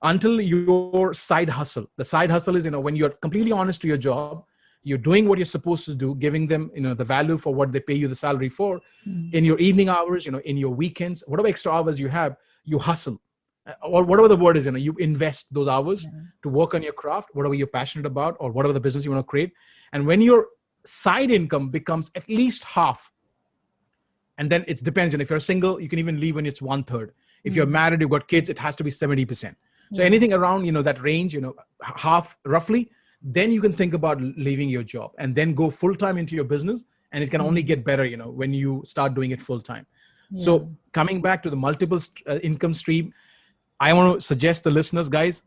until your side hustle. The side hustle is, when you're completely honest to your job, you're doing what you're supposed to do, giving them, the value for what they pay you the salary for. In your evening hours, in your weekends, whatever extra hours you have, you hustle. Or whatever the word is, you invest those hours to work on your craft, whatever you're passionate about, or whatever the business you want to create. And when your side income becomes at least half, and then it depends, if you're single, you can even leave when it's 1/3. If you're married, you've got kids, it has to be 70%. So anything around, that range, half roughly, then you can think about leaving your job and then go full-time into your business. And it can only get better, when you start doing it full-time. So coming back to the multiple income stream, I want to suggest the listeners, guys,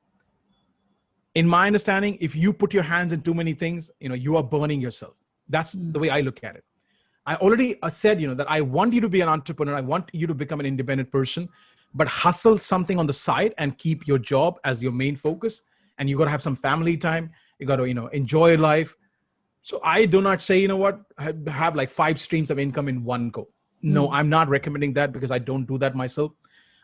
in my understanding, if you put your hands in too many things, you are burning yourself. That's the way I look at it. I already said, that I want you to be an entrepreneur. I want you to become an independent person, but hustle something on the side and keep your job as your main focus. And you got to have some family time. You got to, enjoy life. So I do not say, have like 5 streams of income in one go. No, I'm not recommending that because I don't do that myself.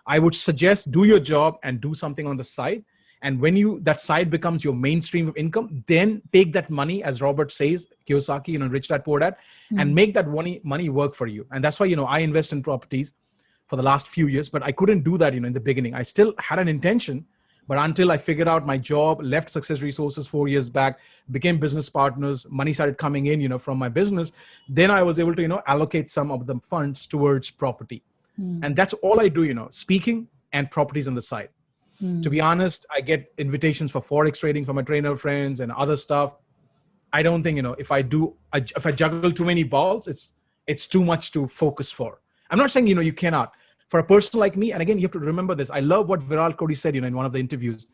I would suggest do your job and do something on the side. And when that side becomes your mainstream of income, then take that money, as Robert says, Kiyosaki, Rich Dad Poor Dad, and make that money work for you. And that's why, I invest in properties for the last few years, but I couldn't do that, in the beginning. I still had an intention, but until I figured out my job, left Success Resources 4 years back, became business partners, money started coming in, from my business, then I was able to, allocate some of the funds towards property. And that's all I do, speaking and properties on the side. To be honest, I get invitations for Forex trading from my trainer friends and other stuff. I don't think, if I juggle too many balls, it's too much to focus for. I'm not saying, you cannot. For a person like me, and again, you have to remember this. I love what Viral Kohli said, in one of the interviews.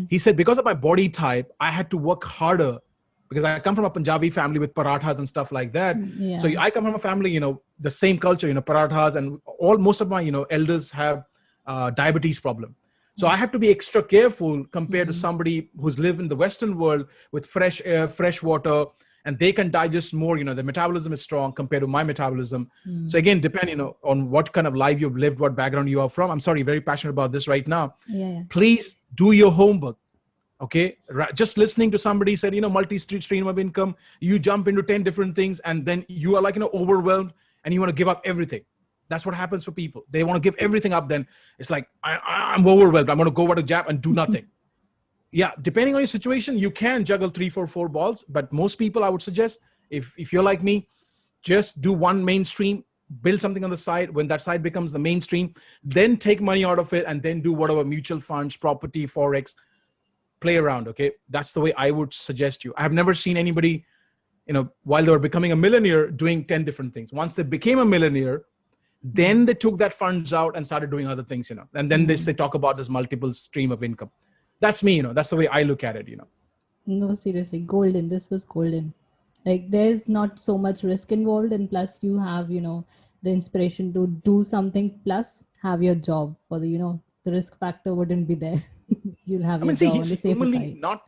He said, because of my body type, I had to work harder because I come from a Punjabi family with parathas and stuff like that. So I come from a family, the same culture, parathas, and most of my, elders have diabetes problem. So I have to be extra careful compared to somebody who's lived in the Western world with fresh air, fresh water, and they can digest more, the metabolism is strong compared to my metabolism. So again, depending, on what kind of life you've lived, what background you are from. I'm sorry, very passionate about this right now. Please do your homework. Okay. Just listening to somebody said, multi-stream of income, you jump into 10 different things and then you are like, overwhelmed and you want to give up everything. That's what happens for people. They want to give everything up. Then it's like, I'm overwhelmed. I'm going to go out to Jap and do nothing. Yeah. Depending on your situation, you can juggle 3, 4 balls. But most people, I would suggest, if you're like me, just do one mainstream, build something on the side. When that side becomes the mainstream, then take money out of it and then do whatever mutual funds, property, Forex, play around. Okay. That's the way I would suggest you. I have never seen anybody, while they were becoming a millionaire, doing 10 different things. Once they became a millionaire, then they took that funds out and started doing other things, and then they talk about this multiple stream of income. That's me, that's the way I look at it, No, seriously, golden. This was golden. Like there's not so much risk involved, and plus you have, the inspiration to do something, plus have your job for the, the risk factor wouldn't be there. You'll have your job on the safer side.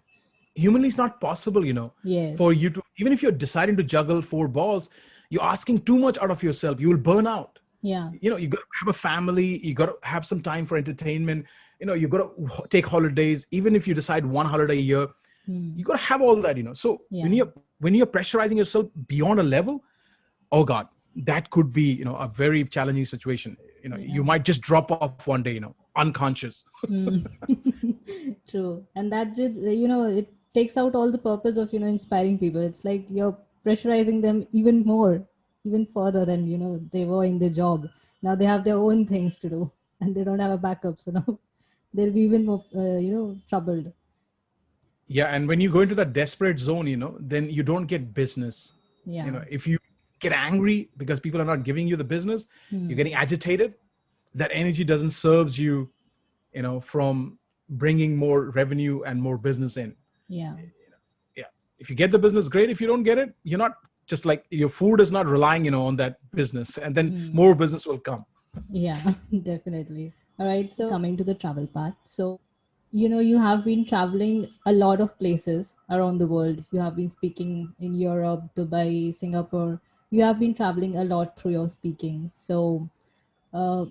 Humanly it's not possible, Yes. for you to, even if you're deciding to juggle 4 balls, you're asking too much out of yourself. You will burn out. Yeah. You got to have a family. You got to have some time for entertainment. You got to take holidays. Even if you decide one holiday a year, you got to have all that, So when you're pressurizing yourself beyond a level, oh God, that could be, a very challenging situation. You might just drop off one day, unconscious. True. And that did, it takes out all the purpose of, inspiring people. It's like you're pressurizing them even more, even further than, they were in the job. Now they have their own things to do and they don't have a backup. So now they'll be even more, troubled. Yeah. And when you go into that desperate zone, then you don't get business. Yeah. If you get angry because people are not giving you the business, you're getting agitated. That energy doesn't serves you, from bringing more revenue and more business in. Yeah. Yeah. If you get the business, great. If you don't get it, you're not just like your food is not relying, on that business, and then more business will come. Yeah, definitely. All right. So coming to the travel part. So, you have been traveling a lot of places around the world. You have been speaking in Europe, Dubai, Singapore. You have been traveling a lot through your speaking. So, uh,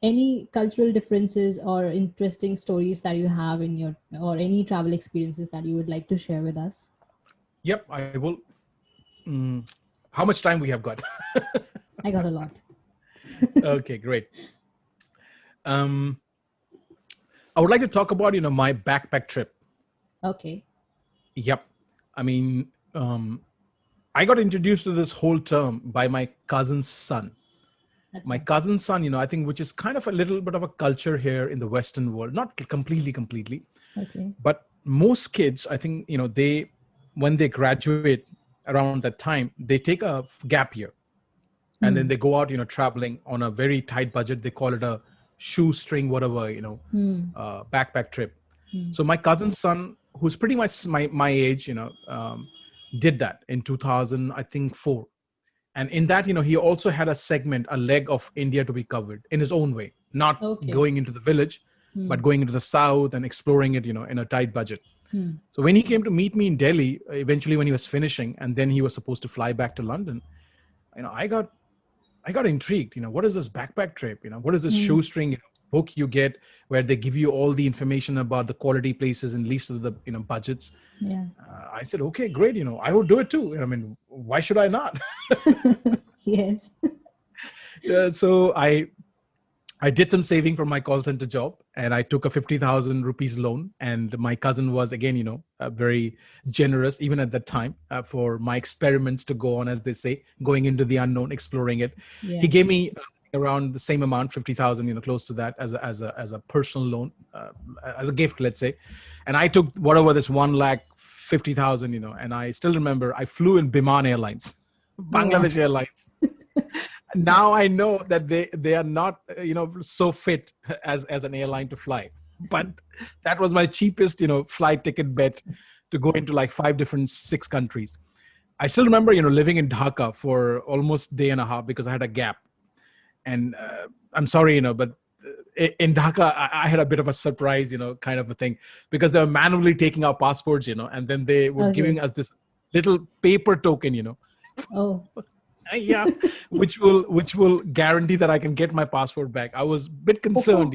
any cultural differences or interesting stories that you have in your, or any travel experiences that you would like to share with us? Yep, I will. How much time we have got? I got a lot. Okay, great. Um, I would like to talk about, my backpack trip. Okay. Yep. I mean, I got introduced to this whole term by my cousin's son. My Acha. cousin's son, I think, which is kind of a little bit of a culture here in the Western world, not completely, Okay. but most kids, I think, when they graduate around that time, they take a gap year and then they go out, traveling on a very tight budget. They call it a shoestring, whatever, backpack trip. So my cousin's son, who's pretty much my age, did that in 2000, I think, 4. And in that, he also had a segment, a leg of India to be covered in his own way, not Okay. going into the village, but going into the south and exploring it, in a tight budget. So when he came to meet me in Delhi, eventually when he was finishing, and then he was supposed to fly back to London, I got intrigued. What is this backpack trip? What is this shoestring book you get where they give you all the information about the quality places and least of the budgets? Yeah. I said, okay, great. I would do it too. I mean, why should I not? Yes. So I did some saving from my call center job, and I took a 50,000 rupees loan. And my cousin was, again, very generous, even at that time, for my experiments to go on, as they say, going into the unknown, exploring it. Yeah. He gave me around the same amount, 50,000, close to that, as a personal loan, as a gift, let's say. And I took whatever this 1,50,000, and I still remember I flew in Biman Airlines, Bangladesh Airlines. Now I know that they are not, so fit as an airline to fly. But that was my cheapest, flight ticket bet to go into like 6 countries. I still remember, living in Dhaka for almost a day and a half because I had a gap. And I'm sorry, but in Dhaka, I had a bit of a surprise, kind of a thing, because they were manually taking our passports, and then they were giving us this little paper token, Oh. yeah, which will guarantee that I can get my passport back. I was a bit concerned,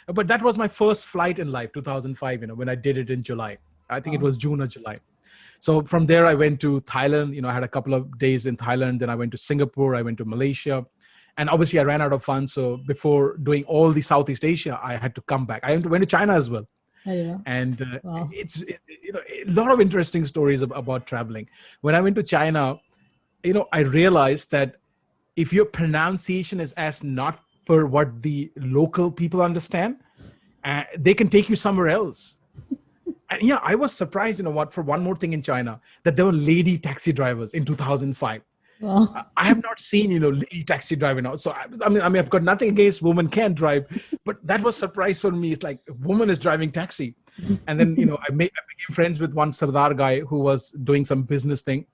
but that was my first flight in life, 2005, when I did it in July. I think it was June or July. So from there, I went to Thailand. I had a couple of days in Thailand. Then I went to Singapore. I went to Malaysia. And obviously, I ran out of funds. So before doing all the Southeast Asia, I had to come back. I went to China as well. And Wow. it's a lot of interesting stories about traveling. When I went to China, I realized that if your pronunciation is as not per what the local people understand, they can take you somewhere else. And yeah, I was surprised, for one more thing in China, that there were lady taxi drivers in 2005. Wow. I have not seen, lady taxi driver now. So I mean, I've got nothing against women can drive, but that was a surprise for me. It's like a woman is driving taxi. And then, I became friends with one Sardar guy who was doing some business thing.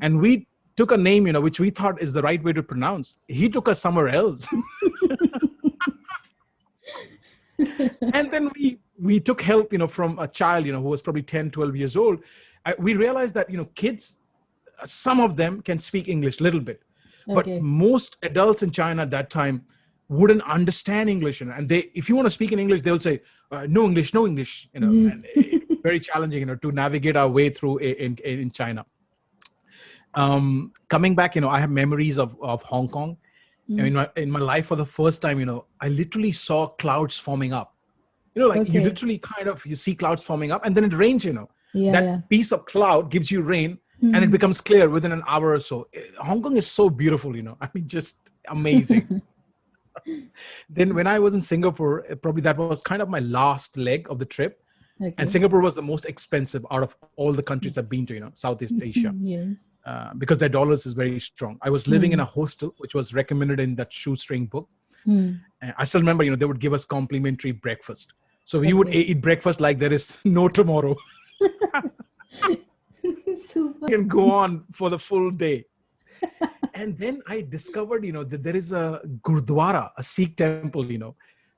And we took a name, which we thought is the right way to pronounce. He took us somewhere else. And then we took help, from a child, who was probably 10, 12 years old. We realized that, kids, some of them can speak English a little bit, but most adults in China at that time wouldn't understand English. And if you want to speak in English, they'll say, no English, and it's very challenging, to navigate our way through in China. Coming back, I have memories of Hong Kong. In my life, for the first time, I literally saw clouds forming up. You literally you see clouds forming up, and then it rains. That piece of cloud gives you rain, and it becomes clear within an hour or so. Hong Kong is so beautiful. I mean, just amazing. Then when I was in Singapore, probably that was kind of my last leg of the trip. And Singapore was the most expensive out of all the countries I've been to, Southeast Asia. Yes. Because their dollars is very strong. I was living in a hostel, which was recommended in that shoestring book. I still remember, they would give us complimentary breakfast. So we would eat breakfast like there is no tomorrow. Super. You can go on for the full day. And then I discovered, that there is a Gurdwara, a Sikh temple,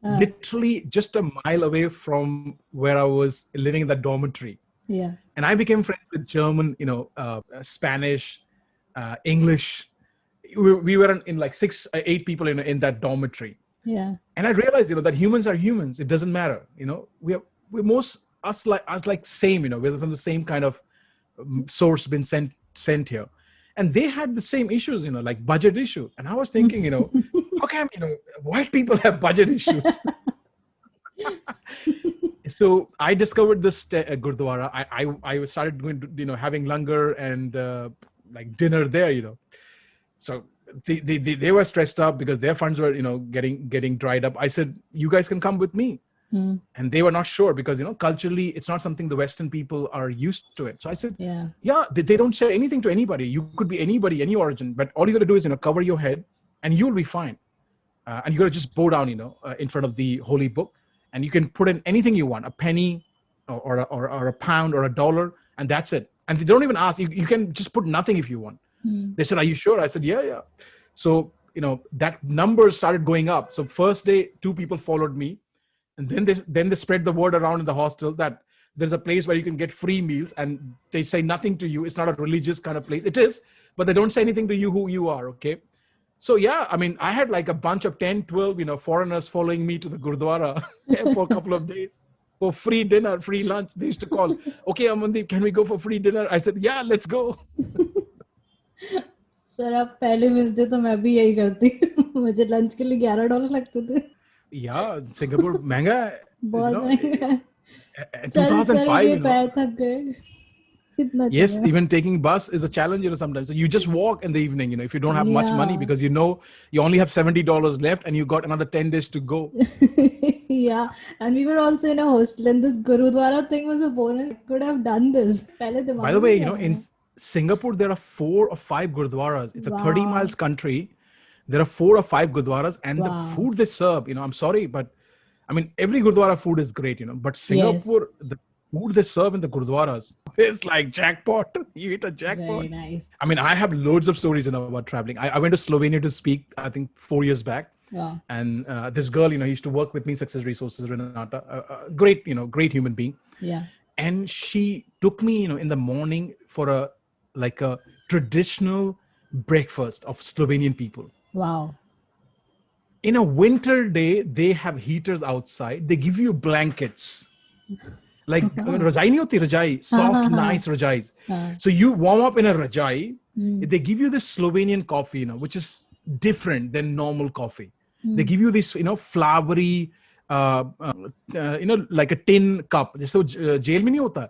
literally just a mile away from where I was living in the dormitory. Yeah. And I became friends with German, Spanish, English, we were in like 8 people in that dormitory. Yeah. And I realized, that humans are humans. It doesn't matter. We're most us like same. We're from the same kind of source been sent here, and they had the same issues. Like budget issue. And I was thinking, how come white people have budget issues? So I discovered this Gurdwara. I started going to, having langar and like dinner there. So they were stressed up because their funds were getting dried up. I said, you guys can come with me. And they were not sure because culturally it's not something the Western people are used to it. So I said, yeah, they don't say anything to anybody. You could be anybody, any origin, but all you got to do is cover your head and you'll be fine. And you got to just bow down in front of the holy book, and you can put in anything you want, a penny or a pound or $1, and that's it. And they don't even ask. You can just put nothing if you want. They said, are you sure? I said, yeah. So, that number started going up. So first day, 2 people followed me. And then they spread the word around in the hostel that there's a place where you can get free meals, and they say nothing to you. It's not a religious kind of place. It is, but they don't say anything to you who you are, okay? So yeah, I mean, I had like a bunch of 10, 12, foreigners following me to the Gurdwara for a couple of days for free dinner, free lunch. They used to call, okay, Amandeep, can we go for free dinner? I said, yeah, let's go. Sir आप पहले मिलते तो मैं भी यही करती मुझे lunch के लिए $11 लगते थे Yeah, Singapore महंगा है बहुत महंगा है 2005 ये पैर थक गए Yes, even taking bus is a challenge, sometimes. So you just walk in the evening, if you don't have much money, because you only have $70 left and you got another 10 days to go. Yeah, and we were also in a hostel, and this Gurudwara thing was a bonus. I could have done this. By the way, in Singapore, there are 4 or 5 Gurdwaras. It's a 30 miles country. There are 4 or 5 Gurdwaras, and the food they serve, I'm sorry, but I mean, every Gurdwara food is great, but Singapore, the food they serve in the Gurdwaras is like jackpot. You eat a jackpot. Very nice. I mean, I have loads of stories, about traveling. I went to Slovenia to speak, I think 4 years back. Wow. And this girl, used to work with me, Success Resources, Renata, great, great human being. Yeah. And she took me, in the morning for a traditional breakfast of Slovenian people. Wow. In a winter day, they have heaters outside. They give you blankets. Like rajai nahi hoti, rajai, soft, nice rajais. So you warm up in a rajai. They give you this Slovenian coffee, which is different than normal coffee. They give you this, flowery, like a tin cup. जैसे वो jail में नहीं होता.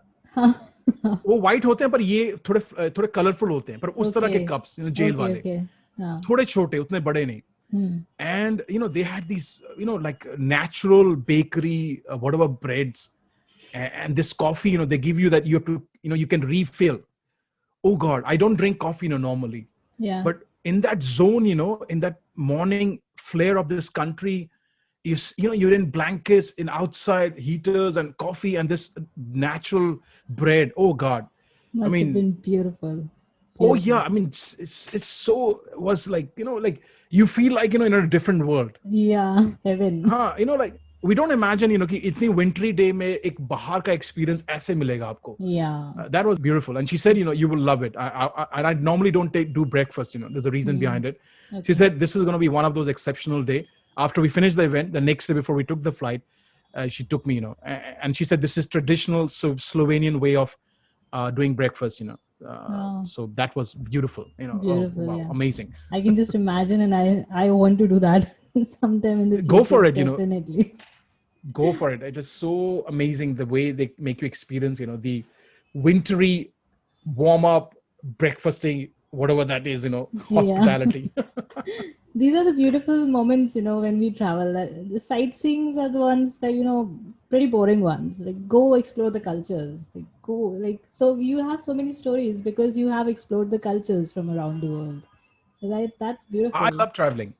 वो white होते हैं पर ये थोड़े colorful होते हैं. पर उस तरह के cups, जेल वाले. थोड़े छोटे, उतने बड़े नहीं. And they had these like natural bakery whatever breads, and this coffee they give you that you have to you can refill. Oh God, I don't drink coffee normally, but in that zone, in that morning flare of this country, you're in blankets, in outside heaters and coffee and this natural bread. Oh God, must have been beautiful. Oh yeah, I mean it's so was like like you feel like in a different world. Yeah, heaven. Like we don't imagine कि इतनी wintry day में एक बाहर का experience ऐसे मिलेगा आपको. Yeah. That was beautiful, and she said you will love it. I normally don't do breakfast. There's a reason behind it. Okay. She said this is going to be one of those exceptional day. After we finished the event, the next day before we took the flight, she took me and she said this is traditional Slovenian way of doing breakfast. So that was beautiful. Beautiful, wow, yeah. Amazing. I can just imagine, and I want to do that sometime in the future. Go for it, definitely. Go for it. It is so amazing the way they make you experience, the wintry warm up breakfasting, whatever that is, hospitality. These are the beautiful moments, when we travel. The sightseeings are the ones that, pretty boring ones. Like, go explore the cultures. So you have so many stories because you have explored the cultures from around the world. Right? That's beautiful. I love traveling.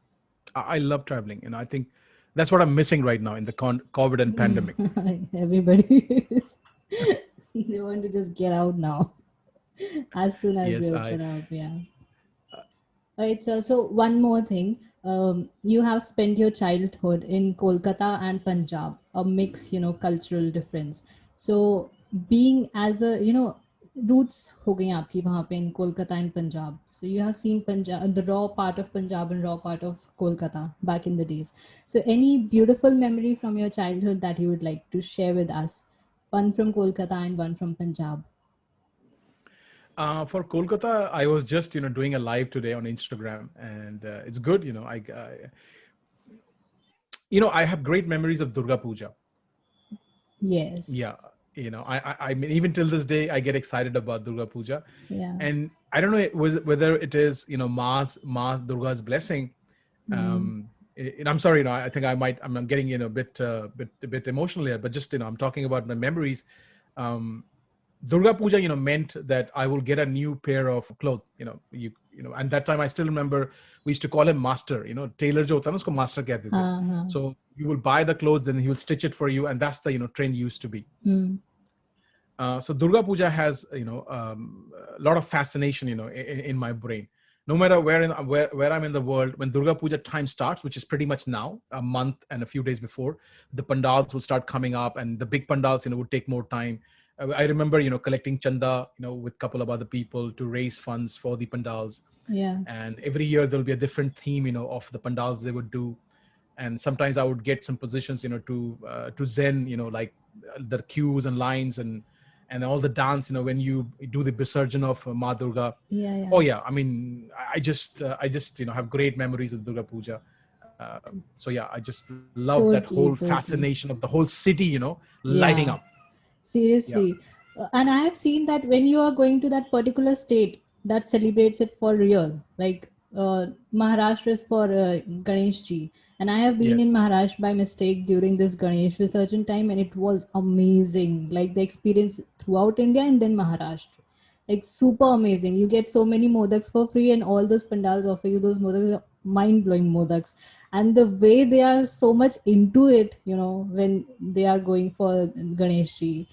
I love traveling. I think that's what I'm missing right now in the COVID and pandemic. Everybody is. They want to just get out now. As soon as they open up, yeah. All right, so one more thing. You have spent your childhood in Kolkata and Punjab, a mixed, cultural difference. So being as a, roots हो गई आपकी वहाँ पे in Kolkata and Punjab. So you have seen Punjab, the raw part of Punjab and raw part of Kolkata back in the days. So any beautiful memory from your childhood that you would like to share with us? One from Kolkata and one from Punjab. For Kolkata, I was just doing a live today on Instagram, and it's good. I have great memories of Durga Puja. Yes. Yeah, I mean, even till this day, I get excited about Durga Puja, Yeah. and I don't know whether it is Ma's Durga's blessing. And I'm sorry, I think I'm getting a bit emotional here, but just I'm talking about my memories. Durga Puja, meant that I will get a new pair of clothes. And that time I still remember we used to call him master. Tailor jo hota na, usko master kehte the. हाँ. So you will buy the clothes, then he will stitch it for you, and that's the trend used to be. So Durga Puja has a lot of fascination in my brain. No matter where I'm in the world, when Durga Puja time starts, which is pretty much now, a month and a few days before, the pandals will start coming up, and the big pandals would take more time. I remember collecting chanda with a couple of other people to raise funds for the pandals. Yeah. And every year there'll be a different theme of the pandals they would do. And sometimes I would get some positions to zen, like the cues and lines and all the dance, when you do the Visarjan of Ma Durga. Yeah. Oh yeah, I mean, I just have great memories of Durga Puja. So yeah, I just love that whole Totally. fascination of the whole city, lighting Yeah. up. Yeah. Seriously. And I have seen that when you are going to that particular state that celebrates it for real, like Maharashtra is for Ganesh Ji. And I have been in Yes. Maharashtra by mistake during this Ganesh Visurgin time, and it was amazing. Like the experience throughout India and then Maharashtra. Like super amazing. You get so many modaks for free, and all those pandals offer you those modaks, mind blowing modaks. And the way they are so much into it, when they are going for Ganesh Ji,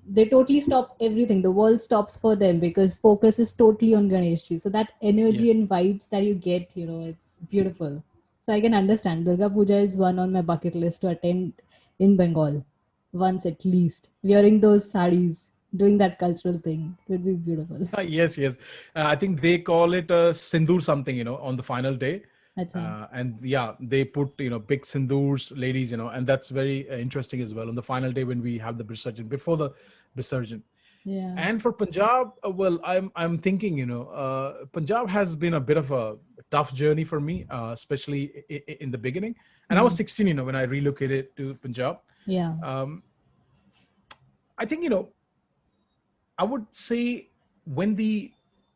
they totally stop everything. The world stops for them because focus is totally on Ganesh Ji. So that energy Yes. and vibes that you get, it's beautiful. So I can understand. Durga Puja is one on my bucket list to attend in Bengal once at least. Wearing those saris, doing that cultural thing. It would be beautiful. Yes, yes. I think they call it sindoor something, on the final day. Acha. And yeah, they put, big sindoors, ladies, and that's very interesting as well on the final day when we have the Visarjan, before the Visarjan. Yeah. And for Punjab, well, I'm thinking, Punjab has been a bit of a tough journey for me, especially in the beginning. And I was 16, when I relocated to Punjab. Yeah. I think, I would say when the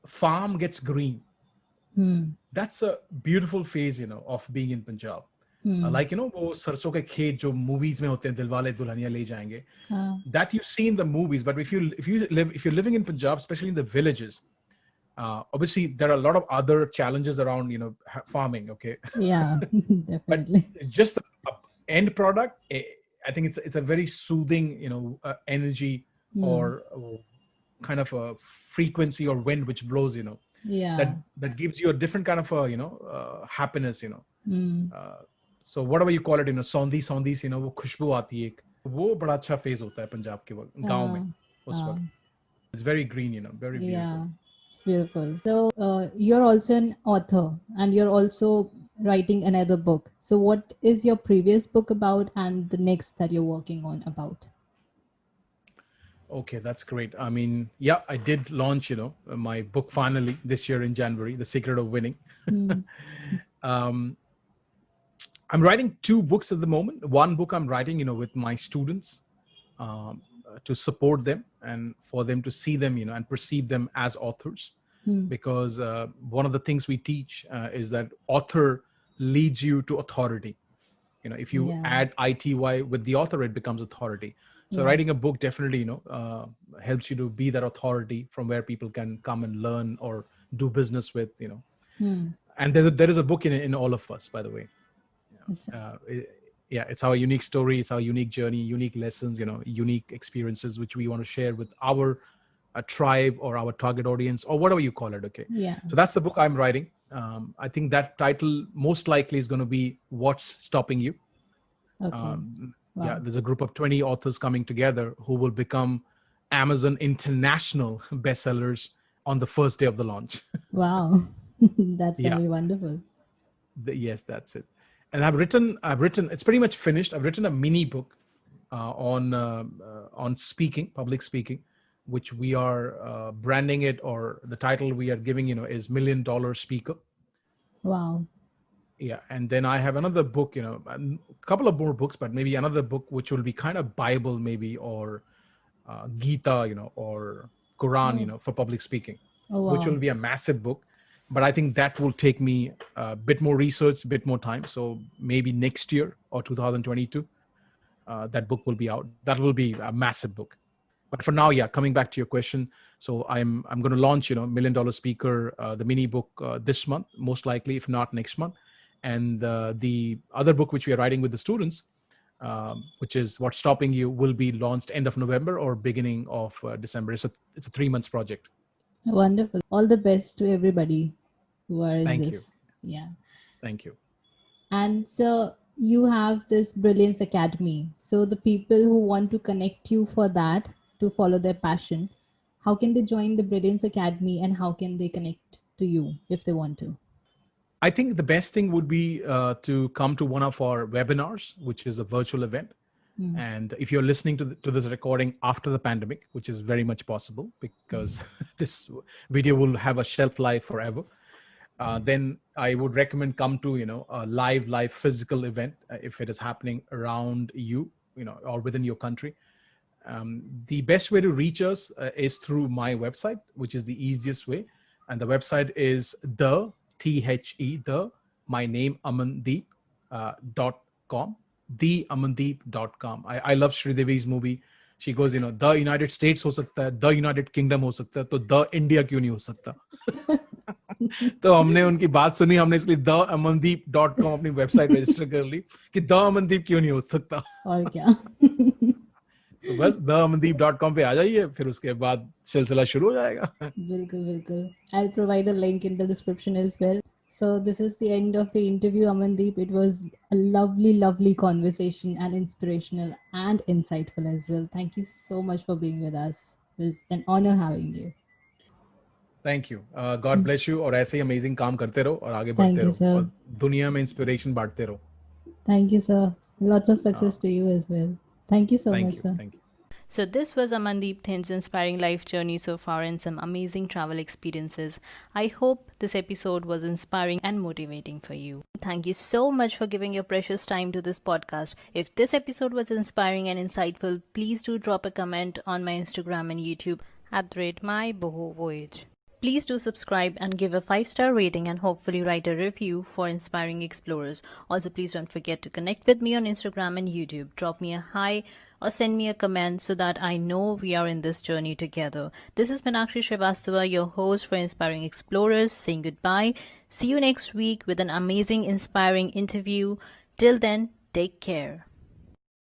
farm gets green, that's a beautiful phase, of being in Punjab. Like, वो सरसों के खेत जो movies में होते हैं, दिलवाले दुल्हनिया ले जाएंगे, that you see in the movies. But if you're living in Punjab, especially in the villages, obviously there are a lot of other challenges around, farming. Okay. Yeah. But Definitely. just the end product, I think it's a very soothing, energy or kind of a frequency or wind which blows, Yeah. that gives you a different kind of happiness, so whatever you call it, सौंधी सौंधी सी वो खुशबू आती है एक, वो बड़ा अच्छा phase होता है पंजाब के वक्त गांव में उस वक्त. It's very green, very beautiful. Yeah, it's beautiful. So you're also an author and you're also writing another book. So what is your previous book about and the next that you're working on about? Okay, that's great. I mean, yeah, I did launch, my book finally this year in January, The Secret of Winning. I'm writing 2 books at the moment. One book I'm writing, with my students, to support them and for them to see them, and perceive them as authors. Because one of the things we teach is that author leads you to authority. If you add ity with the author, it becomes authority. So writing a book definitely, helps you to be that authority from where people can come and learn or do business with, And there is a book in all of us, by the way. It's our unique story. It's our unique journey, unique lessons, unique experiences, which we want to share with our tribe or our target audience or whatever you call it. Okay. Yeah. So that's the book I'm writing. I think that title most likely is going to be What's Stopping You? Okay. Yeah, there's a group of 20 authors coming together who will become Amazon International bestsellers on the first day of the launch. Wow. That's going Yeah, to be wonderful. yes, that's it. And I've written. It's pretty much finished. I've written a mini book on speaking, public speaking, which we are branding it, or the title we are giving, is $1 Million Speaker. Wow. Yeah, and then I have another book, a couple of more books, but maybe another book which will be kind of Bible, maybe, or Gita, or Quran, Oh, for public speaking, oh which wow. will be a massive book. But I think that will take me a bit more research, a bit more time. So maybe next year or 2022, that book will be out. That will be a massive book. But for now, yeah, coming back to your question, so I'm going to launch, $1 Million Speaker, the mini book, this month, most likely, if not next month. And the other book which we are writing with the students, which is What's Stopping You, will be launched end of November or beginning of December. It's a 3 months project. Wonderful. All the best to everybody who are in Thank you. this. Yeah. Thank you. And so you have this Brilliance Academy. So the people who want to connect you for that, to follow their passion, how can they join the Brilliance Academy and how can they connect to you if they want to? I think the best thing would be to come to one of our webinars, which is a virtual event. And if you're listening to this recording after the pandemic, which is very much possible because this video will have a shelf life forever, then I would recommend come to, a live physical event if it is happening around you, or within your country. The best way to reach us is through my website, which is the easiest way. And the website is my name, Amandeep, .com, theamandeep.com. I love Sridevi's movie. She goes, the United States ho sakta hai, the United Kingdom ho sakta hai, to the India kyun nahi ho sakta? तो हमने उनकी बात सुनी, हमने इसलिए theamandeep.com अपनी website register कर ली कि द अमनदीप क्यों नहीं हो सकता. और क्या? तो बस theamandeep.com पे आ जाइए, फिर उसके बाद सिलसिला शुरू हो जाएगा. बिल्कुल बिल्कुल. I'll provide a link in the description as well. So this is the end of the interview, Amandeep. It was a lovely, lovely conversation and inspirational and insightful as well. Thank you so much for being with us. It was an honor having you. Thank you. God bless you, और ऐसे ही amazing काम करते रहो और आगे Thank बढ़ते you, रहो sir. और दुनिया में इंस्पिरेशन बांटते रहो. Thank you, sir. Lots of success to you as well. Thank you so thank much, you. sir. Thank you. So, this was Amandeep Thind's inspiring life journey so far and some amazing travel experiences. I hope this episode was inspiring and motivating for you. Thank you so much for giving your precious time to this podcast. If this episode was inspiring and insightful, please do drop a comment on my Instagram and YouTube @ MyBohoVoyage. Please do subscribe and give a 5-star rating and hopefully write a review for inspiring explorers. Also, please don't forget to connect with me on Instagram and YouTube. Drop me a hi or send me a comment so that I know we are in this journey together. This is Meenakshi Srivastava, your host for Inspiring Explorers, saying goodbye. See you next week with an amazing, inspiring interview. Till then, take care.